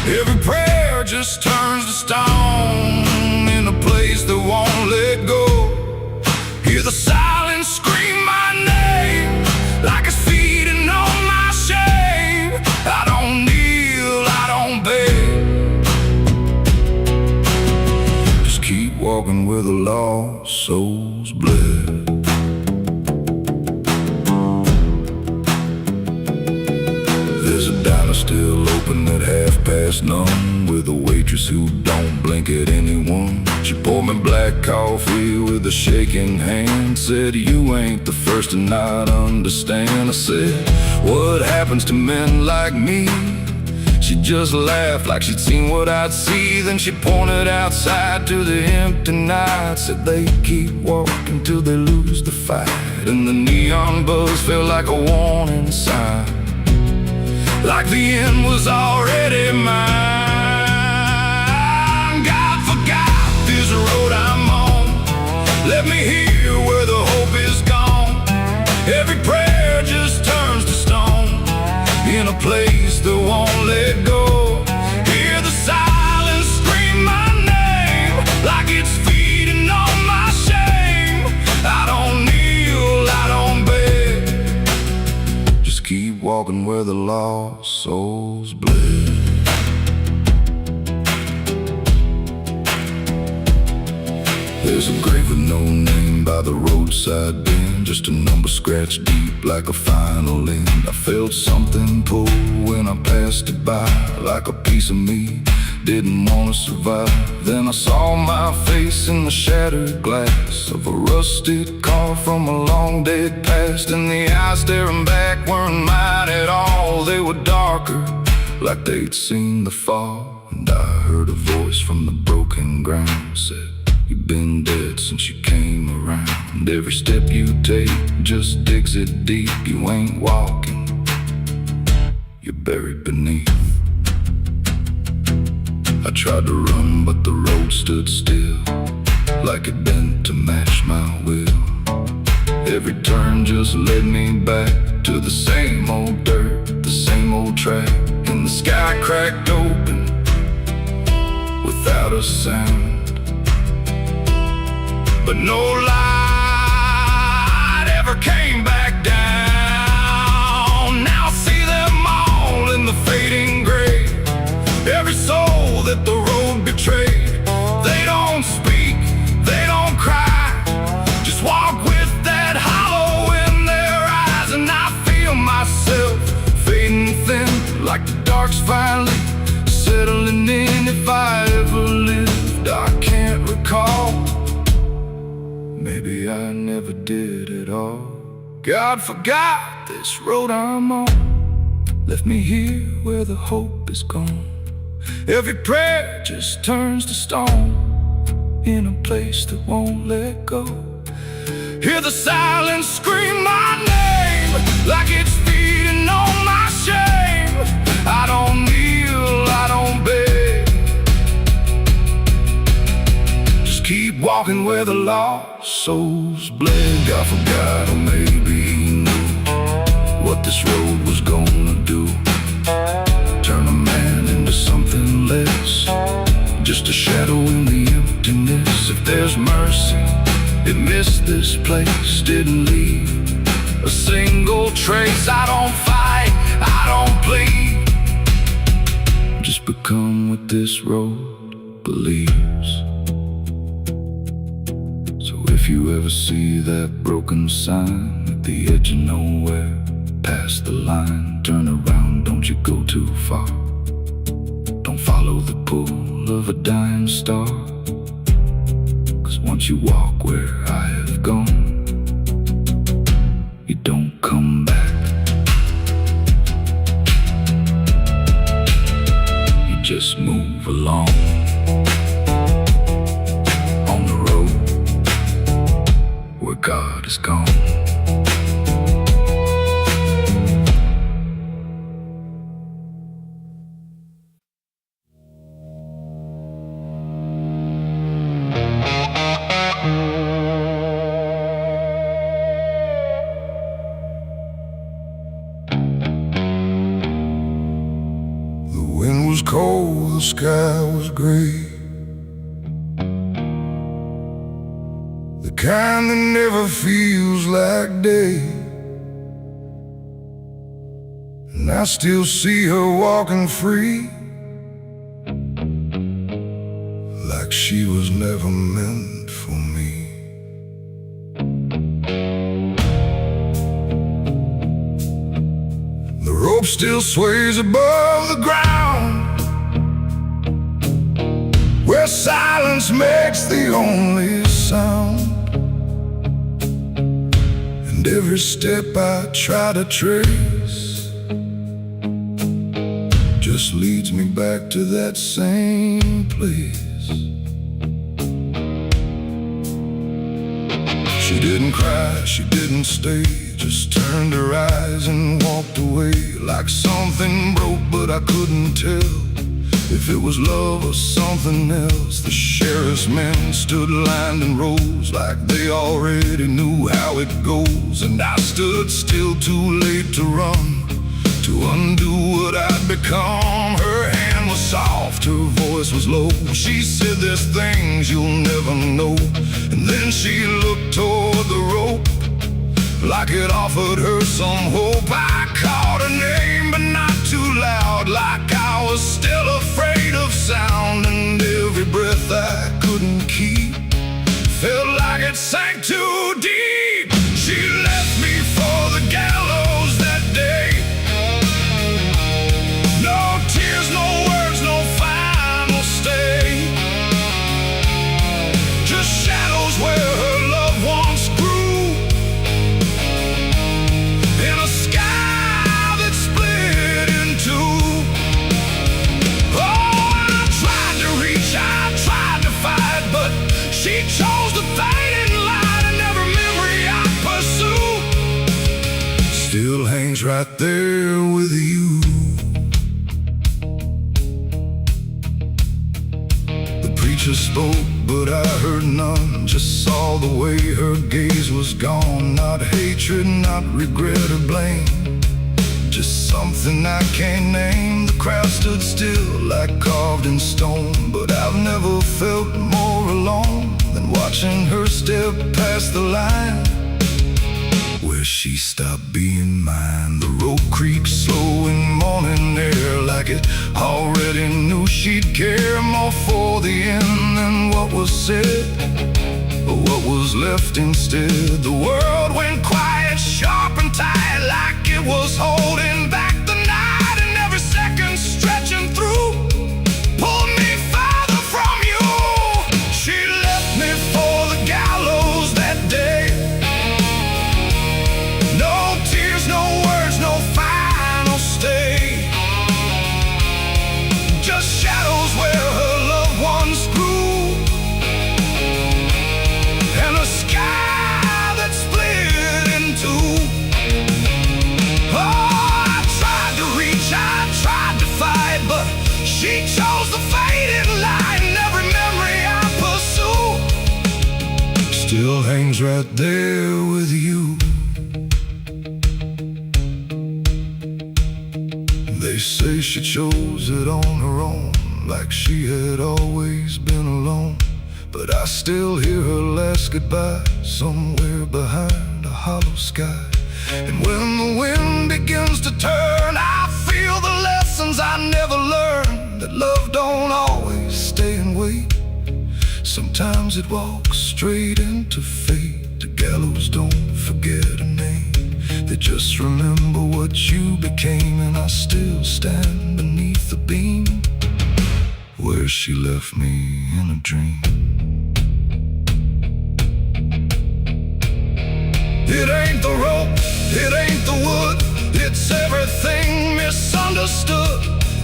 Every prayer just turns to stone in a place that won't let go. Hear the silence scream my name, like it's feeding on my shame. I don't kneel, I don't beg, keep walking where the lost souls bled. There's a diner still open at 1:30, with a waitress who don't blink at anyone. She poured me black coffee with a shaking hand, said, "You ain't the first to not understand." I said, "What happens to men like me?" She just laughed like she'd seen what I'd see. Then she pointed outside to the empty night, said they keep walking till they lose the fight. And the neon buzz felt like a warning sign, like the end was already mine. God forgot this road I'm on. Let me hear where the hope is gone. Every prayer just turns to stone in a place that won't let go. Hear the silence scream my name, like it's feeding on my shame. I don't kneel, I don't beg, just keep walking where the lost souls bled. There's a grave with no name by the roadside bend, just a number scratched deep like a final end. I felt something pull when I passed it by, like a piece of me didn't want to survive. Then I saw my face in the shattered glass of a rusted car from a long dead past, and the eyes staring back weren't mine at all. They were darker, like they'd seen the fall. And I heard a voice from the broken ground, said, "You've been dead since you came around. Every step you take just digs it deep. You ain't walking, you're buried beneath." I tried to run, but the road stood still, like it bent to match my will. Every turn just led me back to the same old dirt, the same old track. And the sky cracked open without a sound, but no light ever came back down. Now see God forgot this road I'm on, left me here where the hope is gone. Every prayer just turns to stone, in a place that won't let go. Hear the silence scream my name, like it's feeding on my shame. I don't kneel, I don't beg, just keep walking where the lost souls bled. God forgot, or maybe he knew what this road was gonna do. Turn a man into something less, just a shadow in the emptiness. If there's mercy, it missed this place, didn't leave a single trace. I don't fight, I don't plead, just become what this road believes. So if you ever see that broken sign at the edge of nowhere, past the line, turn around, don't you go too far. Don't follow the pull of a dying star, 'cause once you walk where I have gone, you don't come back. You just move along on the road where God is gone. The wind was cold, the sky was gray, the kind that never feels like day. And I still see her walking free, like she was never meant for me. The rope still sways above the ground, where silence makes the only sound. And every step I try to trace just leads me back to that same place. She didn't cry, she didn't stay, just turned her eyes and walked away, like something broke but I couldn't tell if it was love or something else. The sheriff's men stood lined in rows, like they already knew how it goes. And I stood still, too late to run, to undo what I'd become. Her hand was soft, her voice was low. She said, there's things you'll never know. And then she looked toward the rope, like it offered her some hope. I called her name, but not too loud, like I was still afraid of sound. And every breath I couldn't keep felt like it sank too deep. She left me for the gallows that day. No tears, no words, no final stay, just shadows where her loved ones grew, in a sky that split in two. Oh, I tried to reach, I tried to fight, but she chose the fading light, and every memory I pursue still hangs right there with you. The preacher spoke, but I heard none, just saw the way her gaze was gone. Not hatred, not regret or blame, just something I can't name. The crowd stood still, like carved in stone, but I've never felt more alone than watching her step past the line, where she stopped being mine. The rope creaks slow in morning air, like it already knew she'd care more for the end than what was said, but what was left instead. The world went quiet, sharp and tight, like it was holding back the night, and every second stretching through pulled me farther from you. She left me for the gallows that day. still hangs right there with you. They say she chose it on her own, like she had always been alone. But I still hear her last goodbye somewhere behind a hollow sky. And when the wind begins to turn, I feel the lessons I never learned, that love don't always stay and wait. Sometimes it walks straight into fate. The gallows don't forget a name, they just remember what you became. And I still stand beneath the beam where she left me in a dream. It ain't the rope, it ain't the wood, it's everything misunderstood.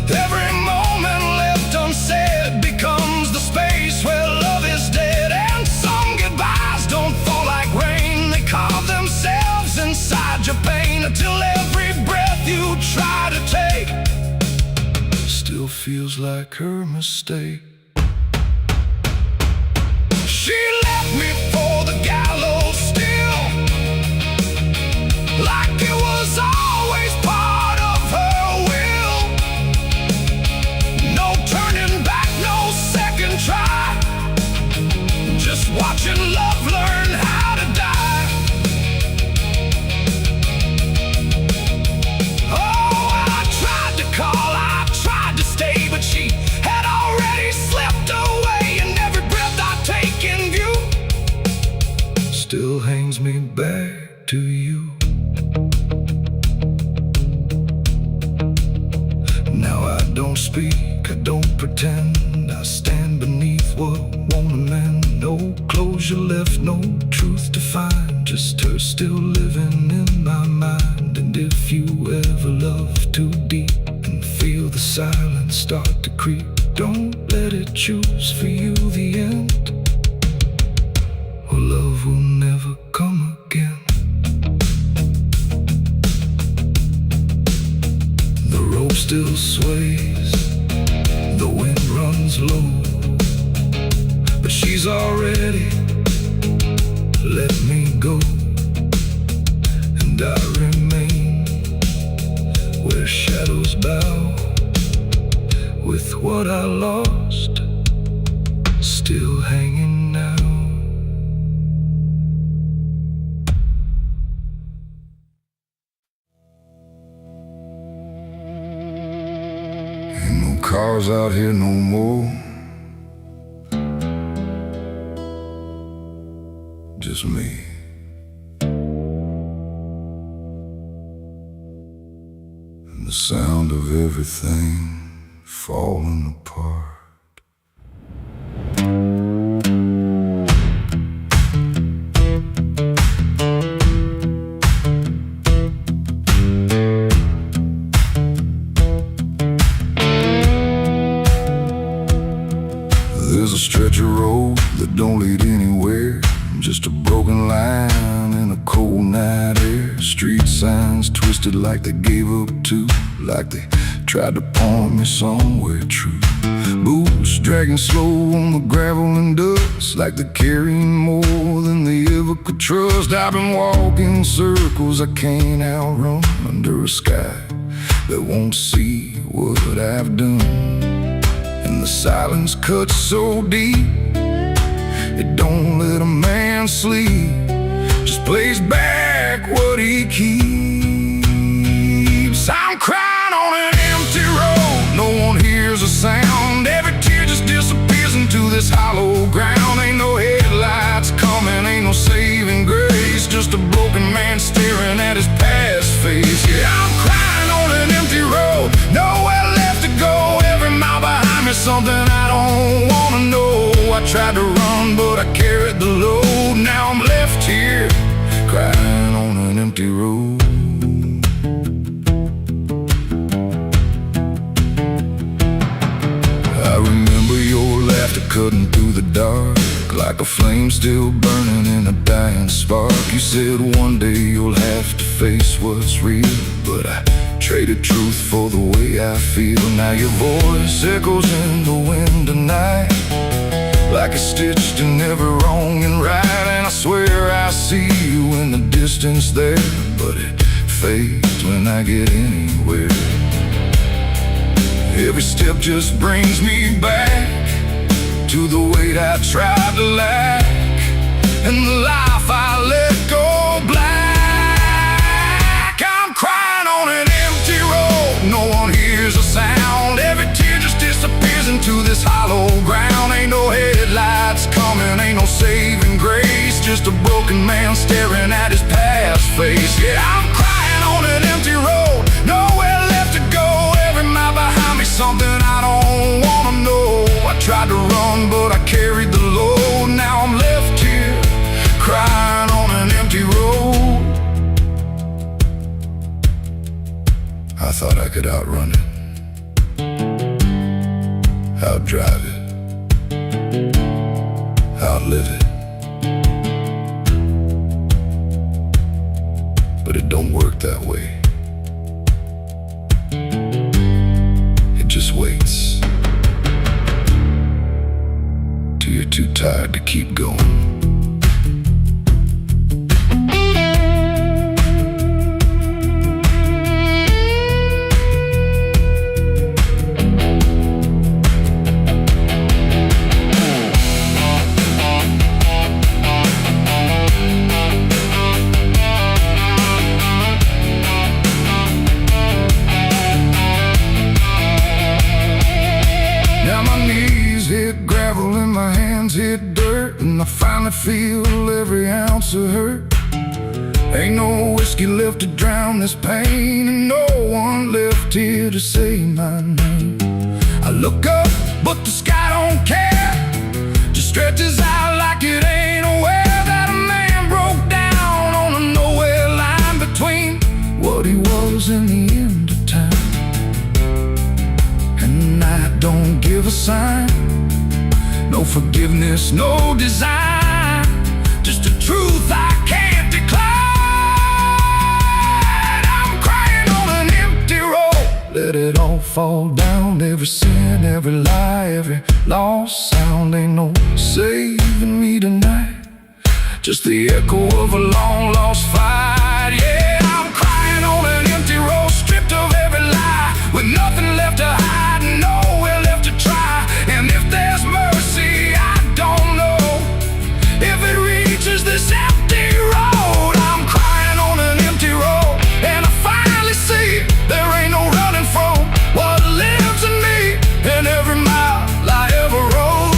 Every moment left unsaid becomes the space where love is dead. And some goodbyes don't fall like rain, they carve themselves inside your pain, until every breath you try to take still feels like her mistake. She left me for the gallows still, like it was always part of her will. No turning back, no second try, just watching love learn how to die. Oh, I tried to call, I tried to stay, but she had already slipped away. And every breath I take in view still hangs me back to you. Now I don't speak, I don't pretend, I stand beneath what won't amend. No closure left, no truth to find, just her still living in my mind. And if you ever love too deep and feel the silence start to creep, don't let it choose for you the end, or love will never come again. The rope still sways, the wind runs low, but she's already let me go. And I remain where shadows bow, with what I lost still hanging now. Ain't no cars out here no more, just me. And the sound of everything falling apart. There's a stretch of road that don't lead anywhere, just a broken line in a cold night air. Street signs twisted like they gave up too, like they tried to point me somewhere true. Boots dragging slow on the gravel and dust, like they're carrying more than they ever could trust. I've been walking circles I can't outrun, under a sky that won't see what I've done. And the silence cuts so deep, it don't let a man sleep, just plays back what he keeps. I'm crying on an empty road, no one hears a sound. Every tear just disappears into this hollow ground. Ain't no headlights coming, ain't no saving grace, just a broken man staring at his past face. Yeah, I'm crying on an empty road, nowhere left to go. Every mile behind me, something I don't wanna know. I tried to run, but I carried the load. Now I'm left here, crying on an empty road. I remember your laughter cutting through the dark, like a flame still burning in a dying spark. You said one day you'll have to face what's real, but I traded truth for the way I feel. Now your voice echoes in the wind tonight, like it's stitched in every wrong and right. And I swear I see you in the distance there, but it fades when I get anywhere. Every step just brings me back to the weight I tried to lack, and the life I let go black. I'm crying on an empty road, no one hears a sound. Every tear just disappears into this hollow ground. Ain't no headlights coming, ain't no saving grace, just a broken man staring at his past face. Yeah, I'm crying on an empty road, nowhere left to go. Every mile behind me, something I don't wanna know. I tried to run, but I carried the load. Now I'm left here, crying on an empty road. I thought I could outrun it, outdrive it, outlive it. But it don't work that way. It just waits till you're too tired to keep going. Hit dirt, and I finally feel every ounce of hurt. Ain't no whiskey left to drown this pain, and no one left here to say my name. I look up, but the sky don't care, just stretches out like it ain't aware that a man broke down on a nowhere line between what he was and the end of time. And I don't give a sign, no forgiveness, no design, just a truth I can't decline. I'm crying on an empty road, let it all fall down. Every sin, every lie, every lost sound. Ain't no saving me tonight, just the echo of a long lost fight. Yeah, I'm crying on an empty road, stripped of every lie, with nothing left to hide and nowhere left to try. And if there's mercy, I don't know if it reaches this empty road. I'm crying on an empty road, and I finally see there ain't no running from what lives in me and every mile I ever rode.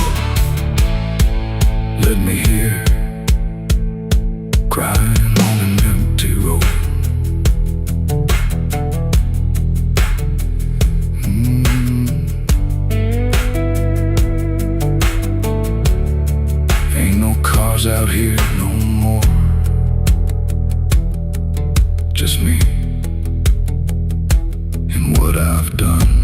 Let me hear, crying on an empty road. Out here no more, just me and what I've done.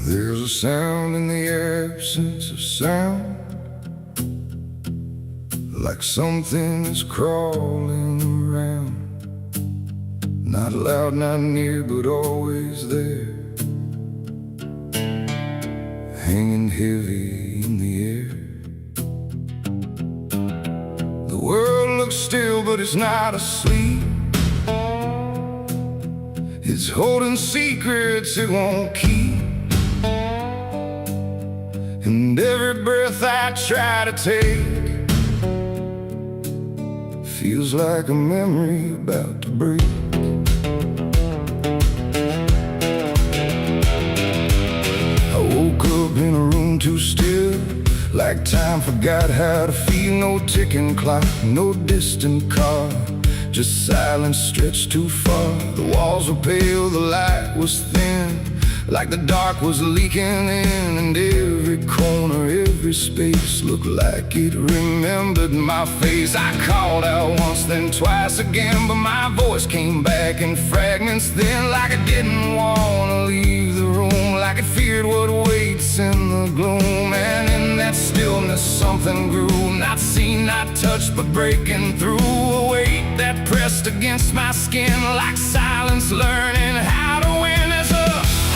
There's a sound in the absence of sound, like something is crawling around. Not loud, not near, but always there, hanging heavy in the air. The world looks still, but it's not asleep. It's holding secrets it won't keep. And every breath I try to take feels like a memory about to break. I woke up in a room too still, like time forgot how to feel. No ticking clock, no distant car, just silence stretched too far. The walls were pale, the light was thin, like the dark was leaking in. And every corner, every space looked like it remembered my face. I called out once, then twice again, but my voice came back in fragments then. Like I didn't want to leave the room, like it feared what waits in the gloom. And in that stillness something grew, not seen, not touched, but breaking through. A weight that pressed against my skin, like silence learning how to win. As a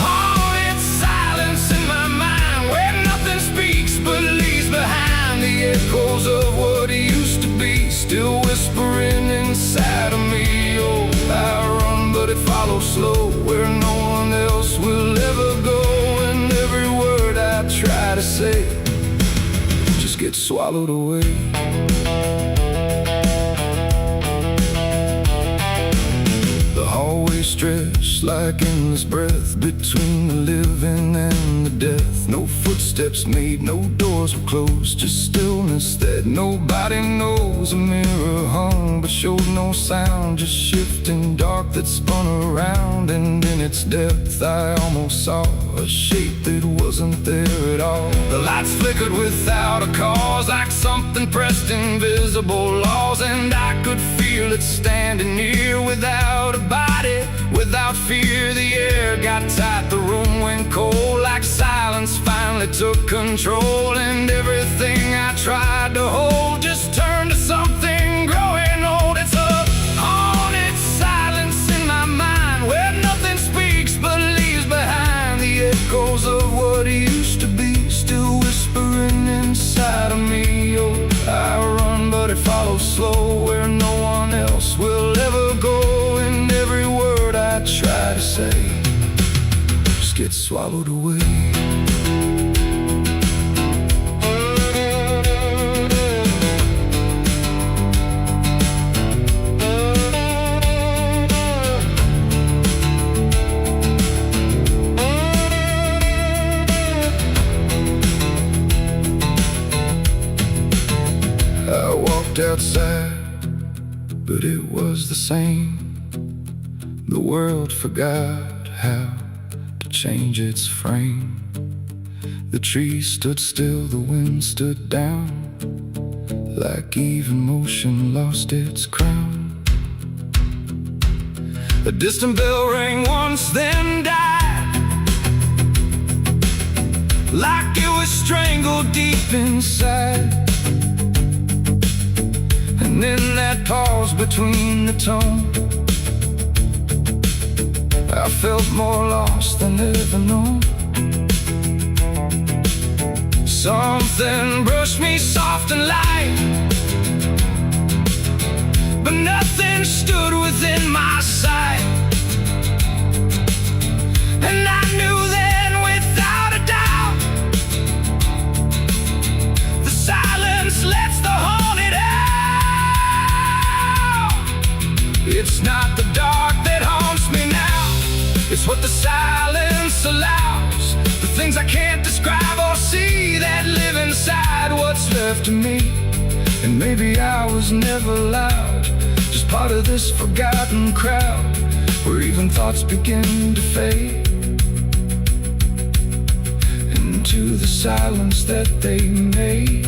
haunted silence in my mind, where nothing speaks but leaves behind the echoes of what used to be, still whispering inside of me. Oh, I run but it follows slow, where no one else will ever go. And every word I try to say just gets swallowed away. The hallway stretched like endless breath between the living and the death. No footsteps made, no doors were closed, just stillness that nobody knows. A mirror hung but showed no sound, just shifting dark that spun around. And in its depth I almost saw a shape that wasn't there at all. The lights flickered without a cause, like something pressed invisible laws. And I could feel it standing near, without a body, without fear. The air got tight, the room went cold, like silence finally took control. And everything I tried to hold just turned to something growing old. It's a haunted silence in my mind, where nothing speaks but leaves behind the echoes of what used to be, still whispering inside of me. Oh, I run but it follows slow, where no one else will ever go. And every word I try to say just gets swallowed away. I walked outside, but it was the same. The world forgot how to change its frame. The trees stood still, the wind stood down, like even motion lost its crown. A distant bell rang once, then died, like it was strangled deep inside. And in that pause between the tone, I felt more lost than ever known. Something brushed me soft and light, but nothing stood within my sight. And I knew then without a doubt, the silence lets the haunted out. It's not the dark that haunts me now, it's what the silence allows. The things I can't describe or see that live inside what's left of me. And maybe I was never loud, just part of this forgotten crowd, where even thoughts begin to fade into the silence that they made.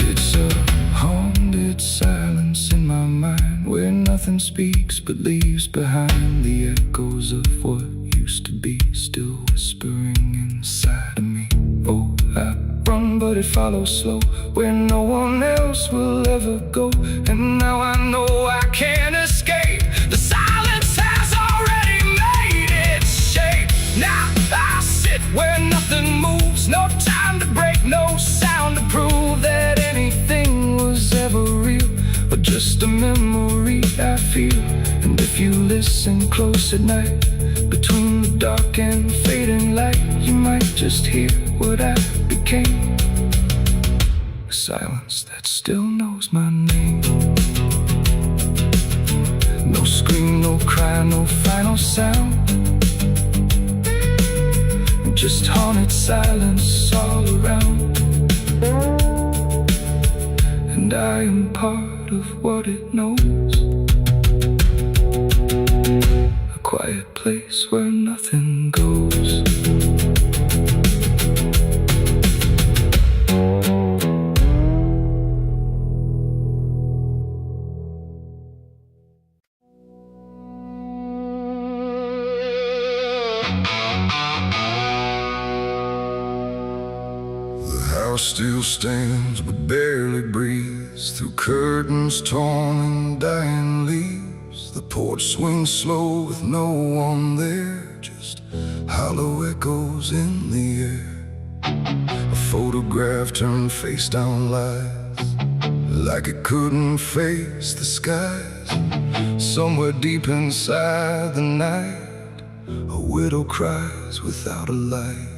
It's a haunted silence in my mind, where nothing speaks but leaves behind the echoes of what used to be, still whispering inside of me. Oh, I run but it follows slow, where no one else will ever go. And now I know I can't escape, the silence has already made its shape. Now I sit where nothing moves, no time to break, no sound to prove that anything was ever real, but just a memory I feel. And if you listen close at night, between the dark and fading light, you might just hear what I became, a silence that still knows my name. no cry, no final sound, just haunted silence all around. And I am part of what it knows, a quiet place where nothing goes. The house still stands but barely breathes through curtains torn and dying leaves. The porch swings slow with no one there, just hollow echoes in the air. A photograph turned face down lies, like it couldn't face the skies. Somewhere deep inside the night, a widow cries without a light.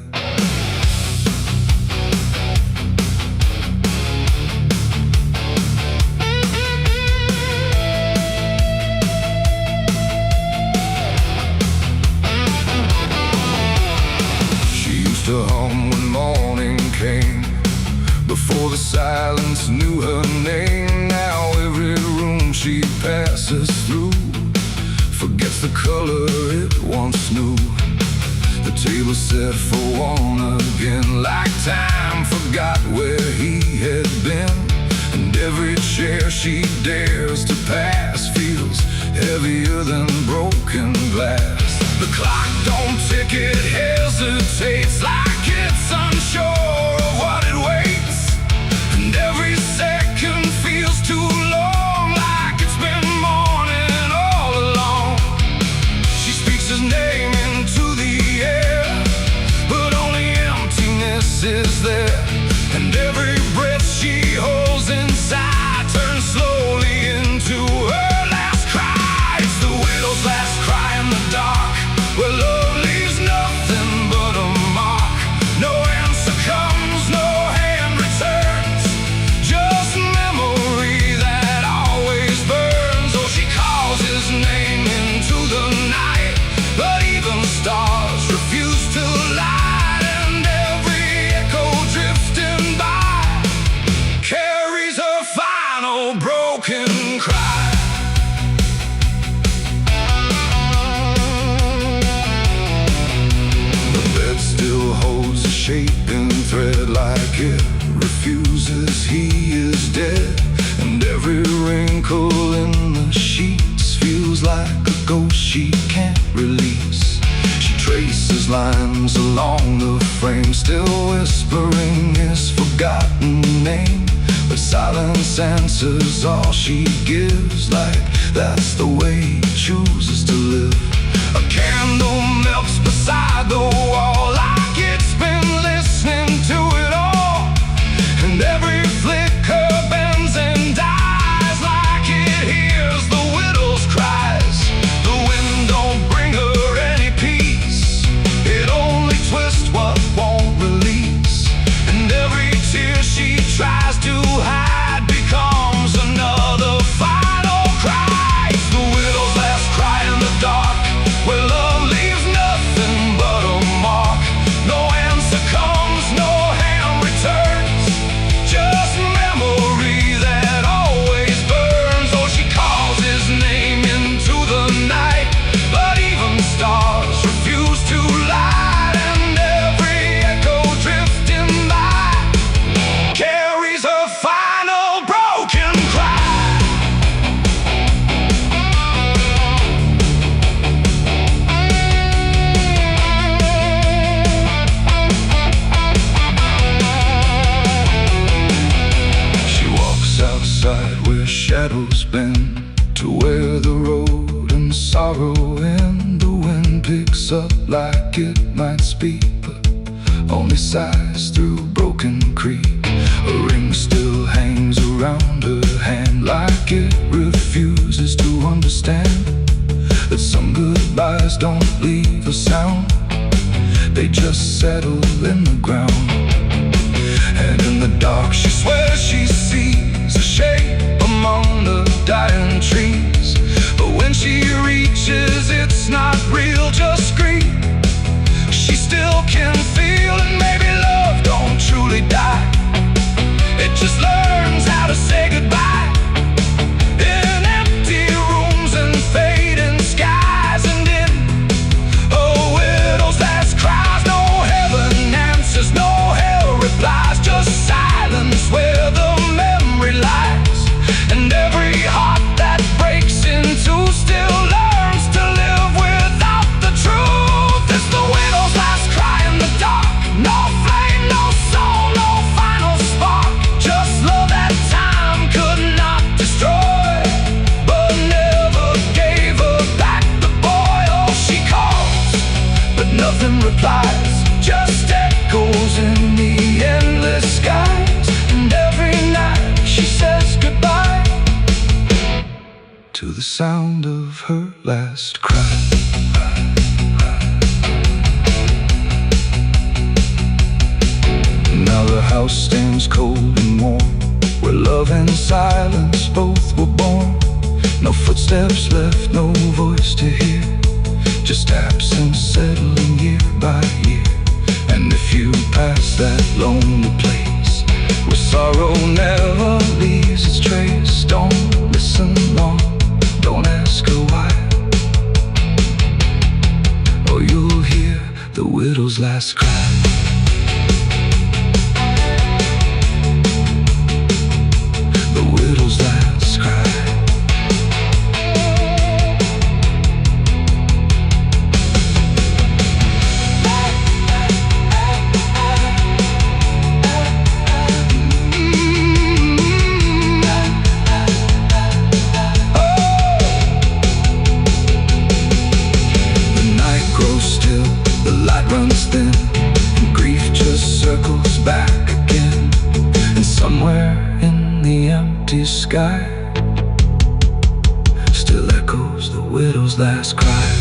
To hum when morning came, before the silence knew her name. Now every room she passes through forgets the color it once knew. The table set for one again, like time forgot where he had been. And every chair she dares to pass feels heavier than broken glass. The clock don't tick, it hesitates, like it's unsure of what it waits. And every second feels too long, like it's been mourning all along. She speaks his name into the air, but only emptiness is there. And every breath she holds inside turns slowly into her last cry. It's the widow's last cry in the dark, where love leaves nothing but a mark. No answer comes, no hand returns, just memory that always burns. Oh, she calls his name into the night, but even stars refuse to light. And every echo drifting by carries her final broken cry. Still holds a shaping thread, like it refuses he is dead. And every wrinkle in the sheets feels like a ghost she can't release. She traces lines along the frame, still whispering his forgotten name. But silence answers all she gives, like that's the way he chooses to live. A candle melts beside the wall, like it's been listening to it all. And every flicker bends and dies, like it hears the widow's cries. The wind don't bring her any peace, it only twists what won't release. And every tear she tries to hide becomes another final cry. It's the widow's last cry in the dark, where love leaves nothing but a mark. No answer comes, no hand returns, just memory that always burns. Oh, she calls his name into the night, but even stars refuse to light. And every echo drifting by carries her final broken cry. She walks outside where shadows bend, to where the road and sorrow end. The wind picks up like it might speak, but only sighs through broken creek. A ring still hangs around her hand, like it refuses to understand that some goodbyes don't leave a sound, they just settle in the ground. And in the dark she swears she sees a shape among the dying trees. But when she reaches still learns to live without the truth. It's the widow's last cry in the dark. No flame, no soul, no final spark. Just love that time could not destroy, but never gave her back the boy. Oh, she calls, but nothing replies. Just echoes in the endless skies. And every night she says goodbye to the sound of her last cry. Now the house stands cold and warm, where love and silence both were born. No footsteps left, no voice to hear, just absence settling year by year. And if you pass that lonely place where sorrow never leaves its trace, don't listen long, don't ask her why, or you'll hear the widow's last cry. The widow's last cry. Runs thin, and grief just circles back again. And somewhere in the empty sky still echoes the widow's last cry.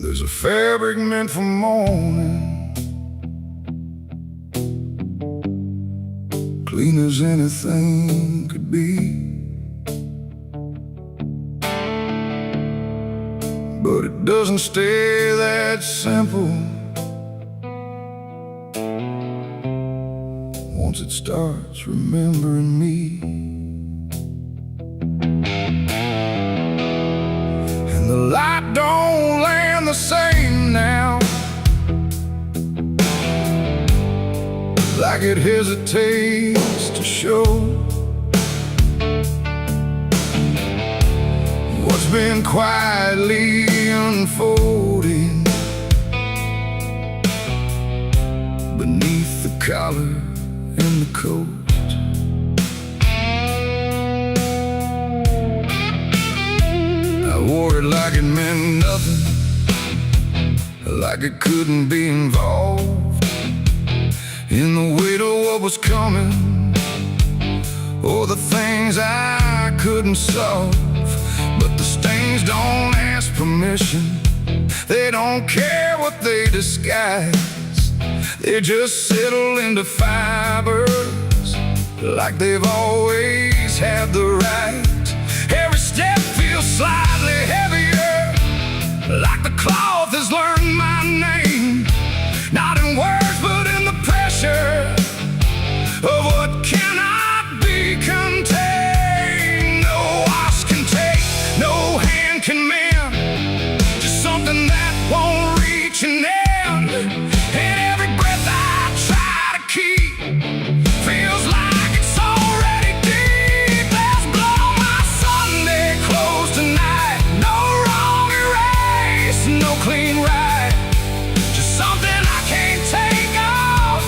There's a fabric meant for mourning, clean as anything could be, but it doesn't stay that simple. Once it starts remembering me, and the light don't land the same now, like it hesitates to show what's been quietly unfolding beneath the collar and the coat. I wore it like it meant nothing, like it couldn't be involved in the weight of what was coming, or the things I couldn't solve. But the stains don't ask permission, they don't care what they disguise, they just settle into fibers like they've always had the right. Every step feels slightly heavier, like the cloth has learned my name, not in words but in the pressure of what cannot be contained. No wash can take, no hand can mend, just something that won't reach an end. And every breath I try to keep feels like it's already deep. There's blood on my Sunday clothes tonight, no wrong erase, no clean right, just something I can't take off,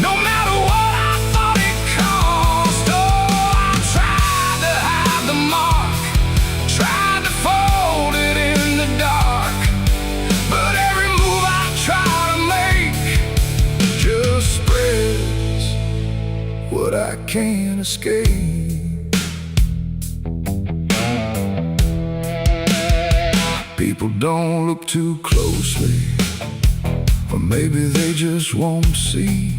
no matter what I thought it cost. Oh, I tried to hide the mark, tried to fold it in the dark, but every move I try to make just spreads what I can't escape. People don't look too closely, or maybe they just won't see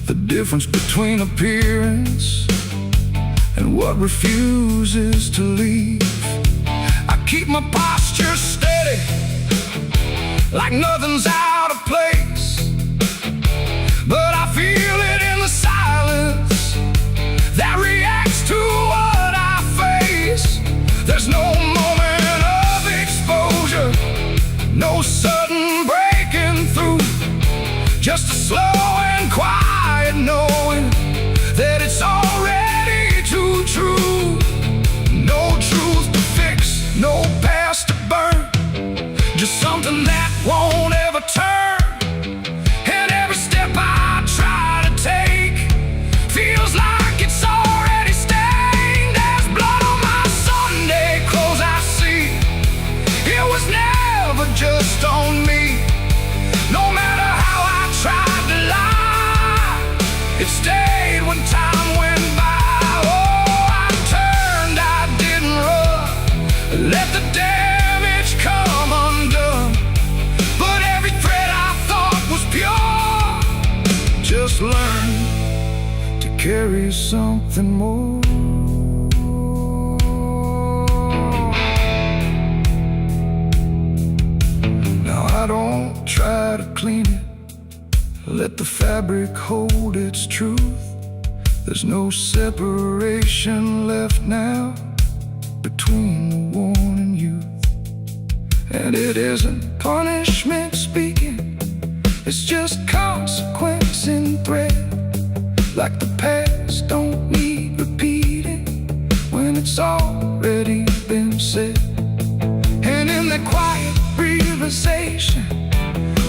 the difference between appearance and what refuses to leave. I keep my posture steady, like nothing's out of place, but I feel it in the silence that reacts to what just a slow and quiet knowing that it's already too true. No truth to fix, no past to burn, just something that won't ever turn. And every step I try to take feels like it's already stained. There's blood on my Sunday clothes, I see. It was never just on me. No matter how I tried to lie, it stayed when time went by. Oh, I turned, I didn't run, let the damage come undone. But every thread I thought was pure just learned to carry something more. Now I don't try to clean it, let the fabric hold its truth. There's no separation left now between the worn and youth. And it isn't punishment speaking, it's just consequence in thread. Like the past don't need repeating when it's already been said. And in that quiet realization,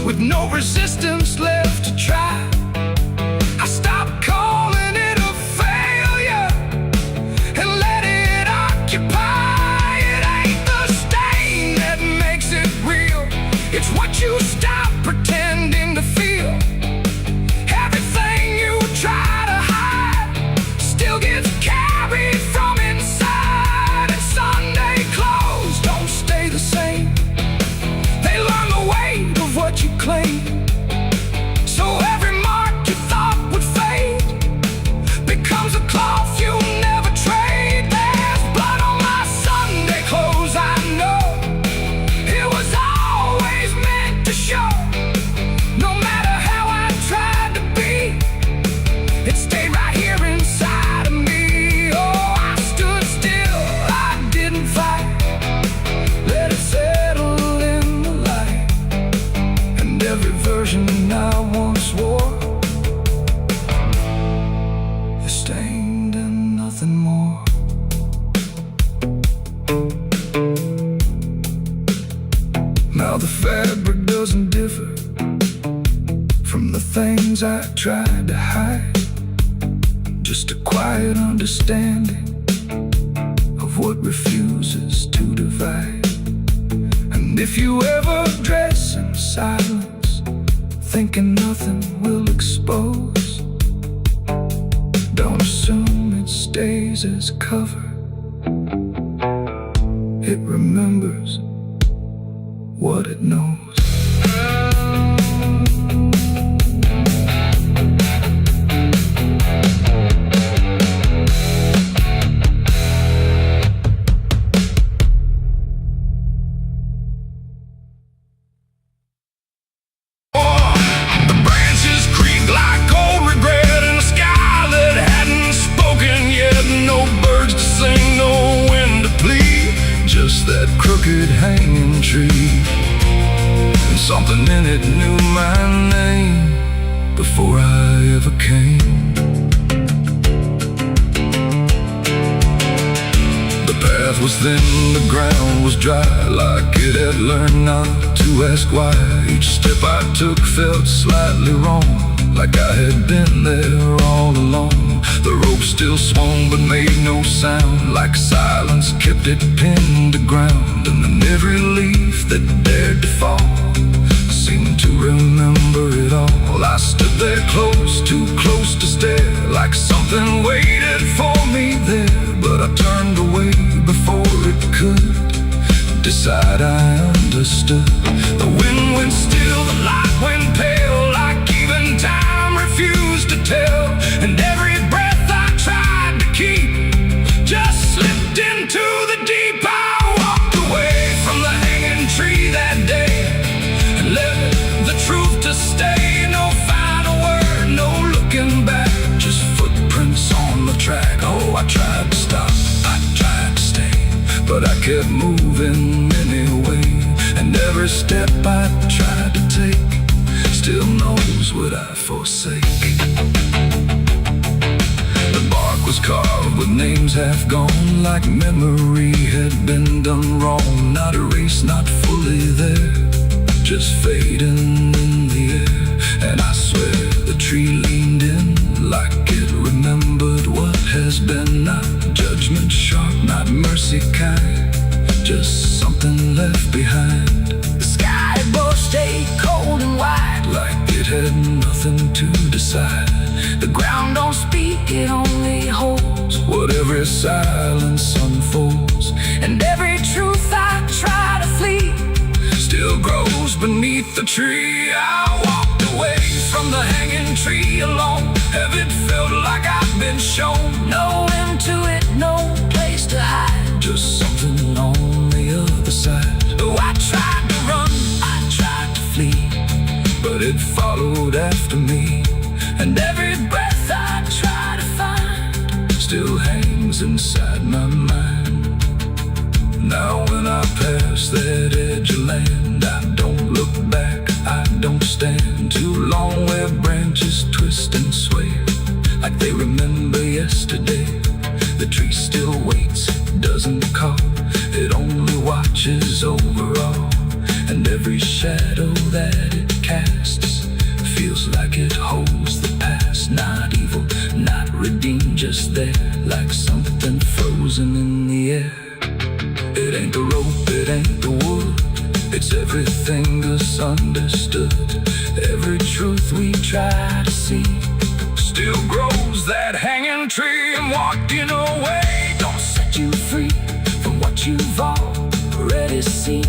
with no resistance left to try, I stopped calling it a failure and let it occupy. It ain't the stain that makes it real, it's what you stop pretending to feel. Everything you try to hide still gets carried from inside. And Sunday clothes don't stay the same, they learn the weight of what you claim. So every mark you thought would fade becomes a cloth you never trade. There's blood on my Sunday clothes, I know. It was always meant to show. No matter how I tried to be, it stayed right here inside of me. Oh, I stood still, I didn't fight, let it settle in the light. And every version I once wore is stained and nothing more. Now the fabric doesn't differ from the things I tried to hide, just a quiet understanding of what refuses to divide. And if you ever dress in silence, thinking nothing will expose, don't assume it stays as cover. It remembers what it knows. The branches creak like old regret in a sky that hadn't spoken yet. No birds to sing, no wind to plead, just that crooked hanging tree. And something in it knew my name before I ever came. The path was thin, the ground was dry, like it had learned not to ask why. Each step I took felt slightly wrong, like I had been there all along. The rope still swung but made no sound, like silence kept it pinned to ground. And then every leaf that dared to fall seemed to remember it all. I stood there close, too close to stare, like something waited for me there. But I turned away before it could decide I understood. The wind went still, the light went pale, like even time refused to tell. And every breath I tried to keep just slipped into the deep. I walked away from the hanging tree that day and left the truth to stay. No final word, no looking back, just footprints on the track. Oh, I tried to stop, I tried to stay, but I kept moving anyway. And every step I tried to take still knows what I forsake. The bark was carved with names half gone, like memory had been done wrong. Not erased, not fully there, just fading in the air. And I swear the tree leaned in like it remembered what has been. Not judgment sharp, not mercy kind, just something left behind. The sky above stayed cold and wide, like it had nothing to decide. The ground don't speak, it only holds what every silence unfolds. And every truth I try to flee still grows beneath the tree. I walked away from the hanging tree alone. Heaven felt like I've been shown. No end to it, no place to hide, just something on the other side. Oh, I tried to run, I tried to flee, but it followed after me. And every breath I try to find still hangs inside my mind. Now when I pass that edge of land, I don't look back, I don't stand too long where branches twist and sway, like they remember yesterday. The tree still waits, doesn't call, it only watches over all. And every shadow that it casts feels like it holds the past. Not evil, not redeemed, just there, like something frozen in the air. It ain't the rope, it ain't the wood, it's everything misunderstood. Every truth we try to see still grows that hanging tree. And walking away don't set you free from what you've already seen,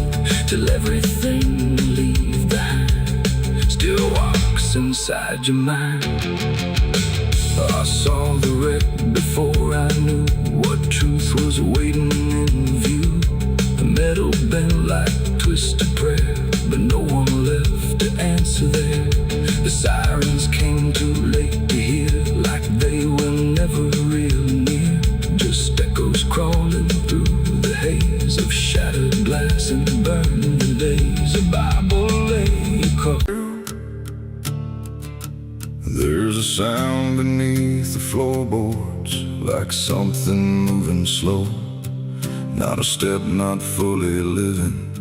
till everything you leave behind still walks inside your mind. I saw the wreck before I knew what truth was waiting in view. The metal bent like twisted prayer, but no one left to answer there. The sirens came too late to hear, like they were never real near, just echoes crawling through the haze of shattered glass and burning days. A Bible lay covered. There's a sound beneath the floorboards, like something moving slow. Not a step, not fully living,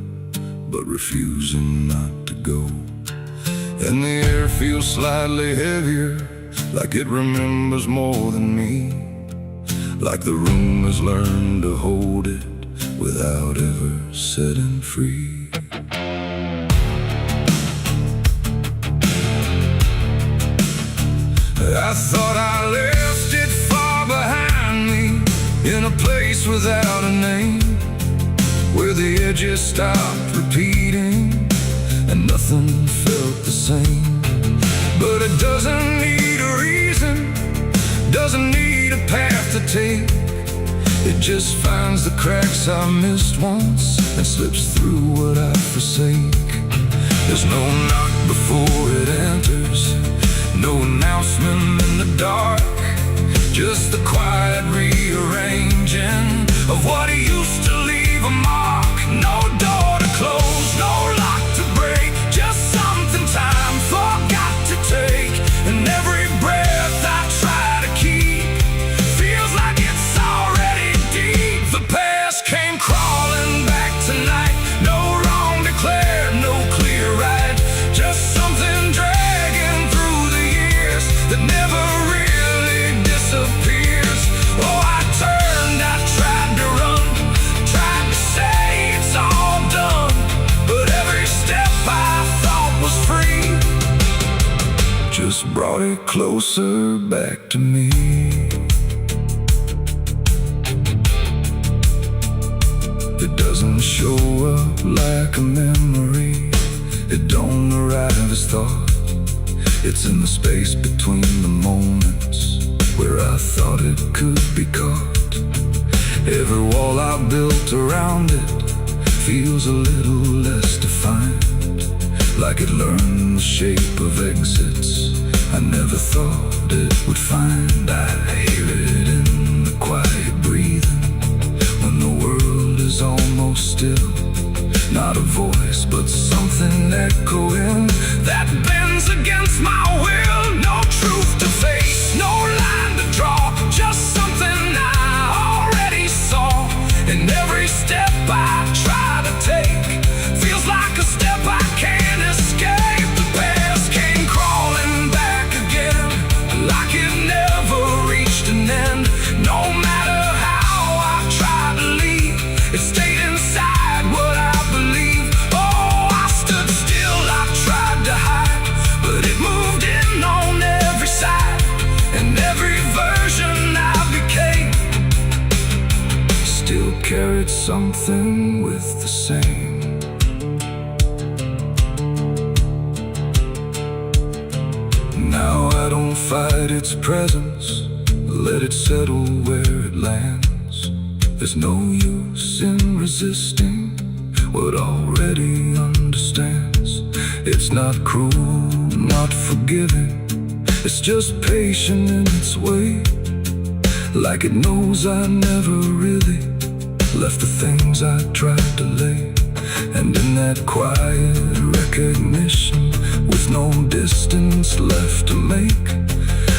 but refusing not to go. And the air feels slightly heavier, like it remembers more than me, like the room has learned to hold it without ever setting free. I thought I left it far behind me, in a place without a name, where the edges stopped repeating and nothing felt the same. But it doesn't need a reason, doesn't need a path to take. It just finds the cracks I missed once and slips through what I forsake. There's no knock before it enters, no announcement in the dark, just the quiet rearranging of what used to leave a mark. No door to close, no lock to break, just something time forgot to take. And every breath I try to keep feels like it's already deep. The past came crawling back tonight, no wrong declared, no clear right, just something dragging through the years that never really disappears. Oh, I turned, I tried to run, tried to say it's all done, but every step I thought was free just brought it closer back to me. It doesn't show up like a memory, it don't arrive as thought. It's in the space between the moments where I thought it could be caught. Every wall I built around it feels a little less defined, like it learned the shape of exits I never thought it would find. I hear it in the quiet breathing when the world is almost still. Not a voice, but something echoing that bends against my will. No truth to face, no line to draw, just something I already saw. And every step I try to take feels like a step I can't escape. The past came crawling back again, like it never reached an end. No matter how I tried to leave, it stayed inside what I believe. Oh, I stood still, I tried to hide, but it moved in on every side. And every version I became still carried something with the same. Now I don't fight its presence, let it settle where it lands. There's no use in resisting what already understands. It's not cruel, not forgiving, it's just patient in its way. Like it knows I never really left the things I tried to lay. And in that quiet recognition, with no distance left to make,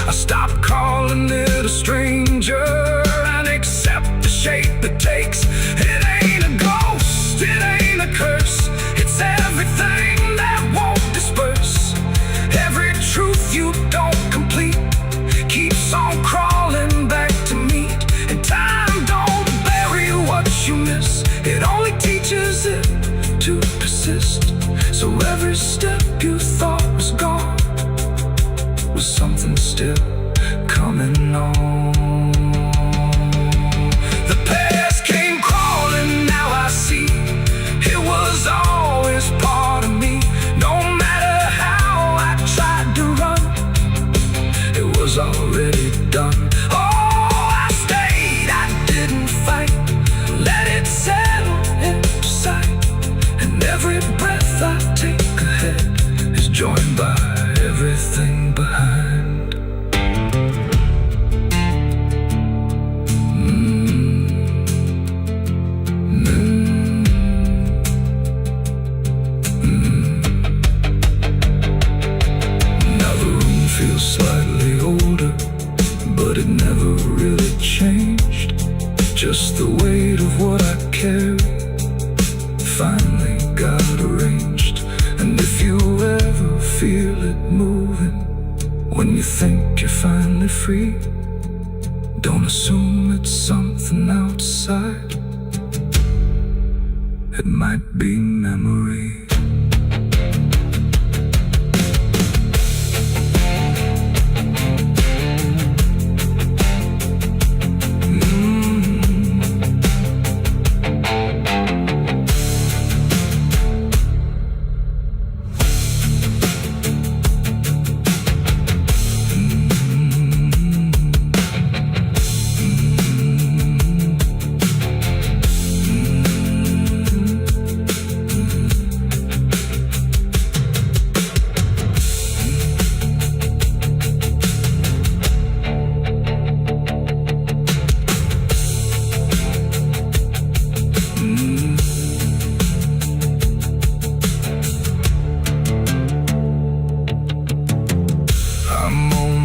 I stop calling it a stranger and accept the shape it takes. It ain't a ghost, it ain't a curse, it's everything that won't disperse. Every truth you don't complete keeps on crawling back to meet. And time don't bury what you miss, it only teaches it to persist. So every step you thought was gone was something still coming on. The past came crawling, now I see it was always part of me. No matter how I tried to run, it was already done. Oh, I stayed, I didn't fight, let it settle into sight. And every breath I take ahead is joined by everything behind. Now the room feels slightly older, but it never really changed. Just the weight of what I carry finally got arranged. And if you ever feel it moving, when you think you're finally free, don't assume it's something outside. It might be memory.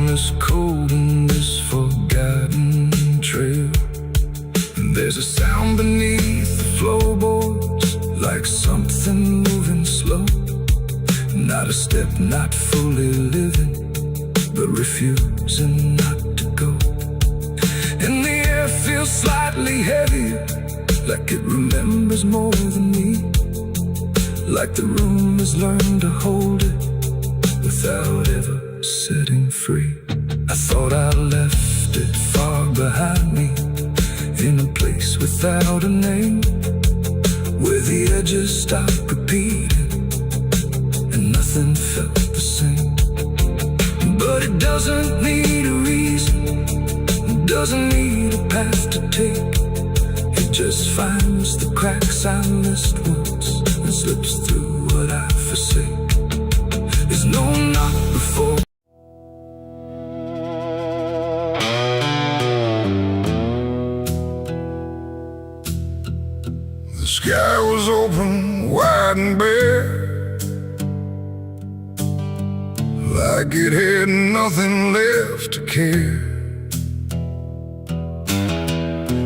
This cold and this forgotten trail, and there's a sound beneath the floorboards, like something moving slow. Not a step, not fully living, but refusing not to go. And the air feels slightly heavier, like it remembers more than me, like the room has learned to hold it without ever setting free. I thought I left it far behind me, in a place without a name, where the edges stopped repeating and nothing felt the same. But it doesn't need a reason, it doesn't need a path to take. It just finds the cracks I missed once and slips through what I forsake. There's no knock before. The sky was open, wide and bare, like it had nothing left to care.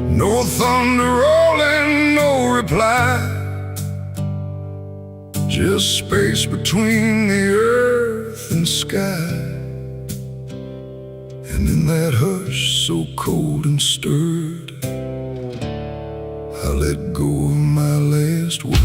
No thunder rolling, no reply, just space between the earth and sky. And in that hush so cold and stirred, I let go of my last words.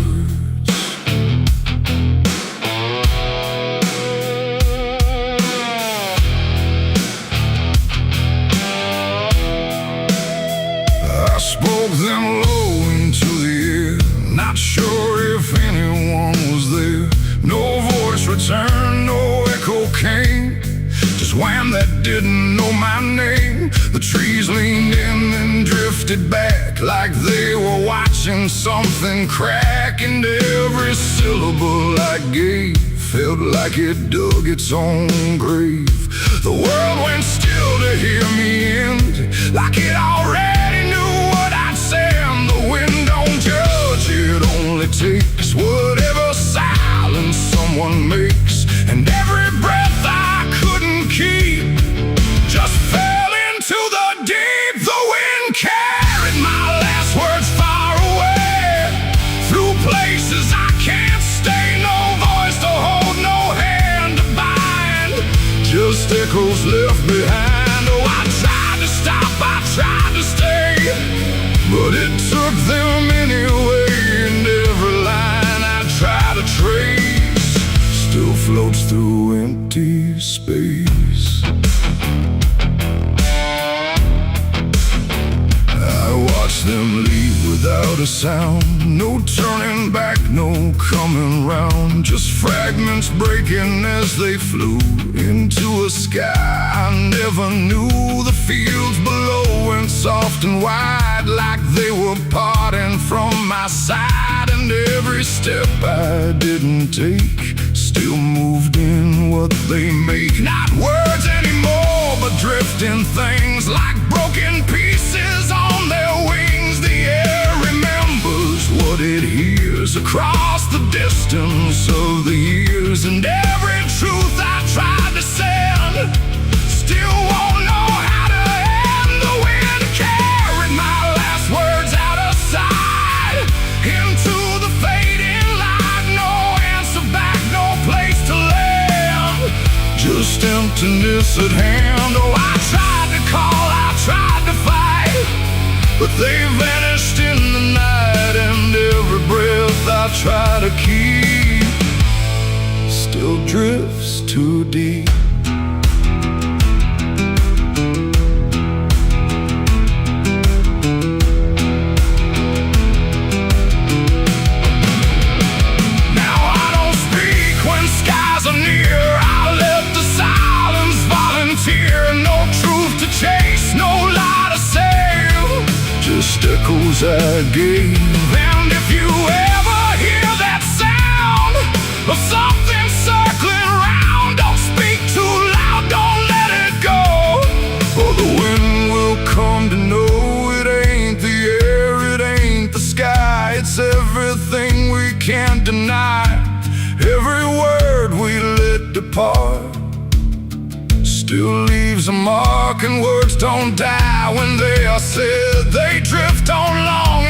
I spoke them low into the air, not sure if anyone was there. No voice returned, no echo came, just wham that didn't know my name. The trees leaned in and drifted back like they were watching something crack, and every syllable I gave felt like it dug its own grave. The world went still to hear me end, like it already knew what I'd say. And the wind don't judge, it only takes whatever silence someone makes. And every breath I couldn't keep just fell into the deep. The wind carried my last words far away, through places I can't stay. No voice to hold, no hand to bind, just echoes left behind. Oh, I tried to stop, I tried to stay, but it took them anyway. And every line I try to trace still floats through empty space. I watched them leave without a sound, no turning back, no coming round, just fragments breaking as they flew into a sky I never knew. The fields below went soft and wide, like they were parting from my side. And every step I didn't take still moved in what they make. Not words anymore, but drifting things, like broken pieces on their wings. The air remembers what it hears across the distance of the years. And every truth I tried to send still won't know how to end. The wind carried my last words out of sight, into the fading light. No answer back, no place to land, just emptiness at hand. Oh, I tried to call, I tried to fight, but they vanished in the night. And every breath I try to keep still drifts too deep. Now I don't speak when skies are near, I let the silence volunteer. No truth to chase, no lie to save, just echoes I gave. And if you ever hear that sound of something circling round, don't speak too loud, don't let it go, or the wind will come to know it ain't the air, it ain't the sky, it's everything we can't deny. Every word we let depart still leaves a mark, and words don't die when they are said. They drift on long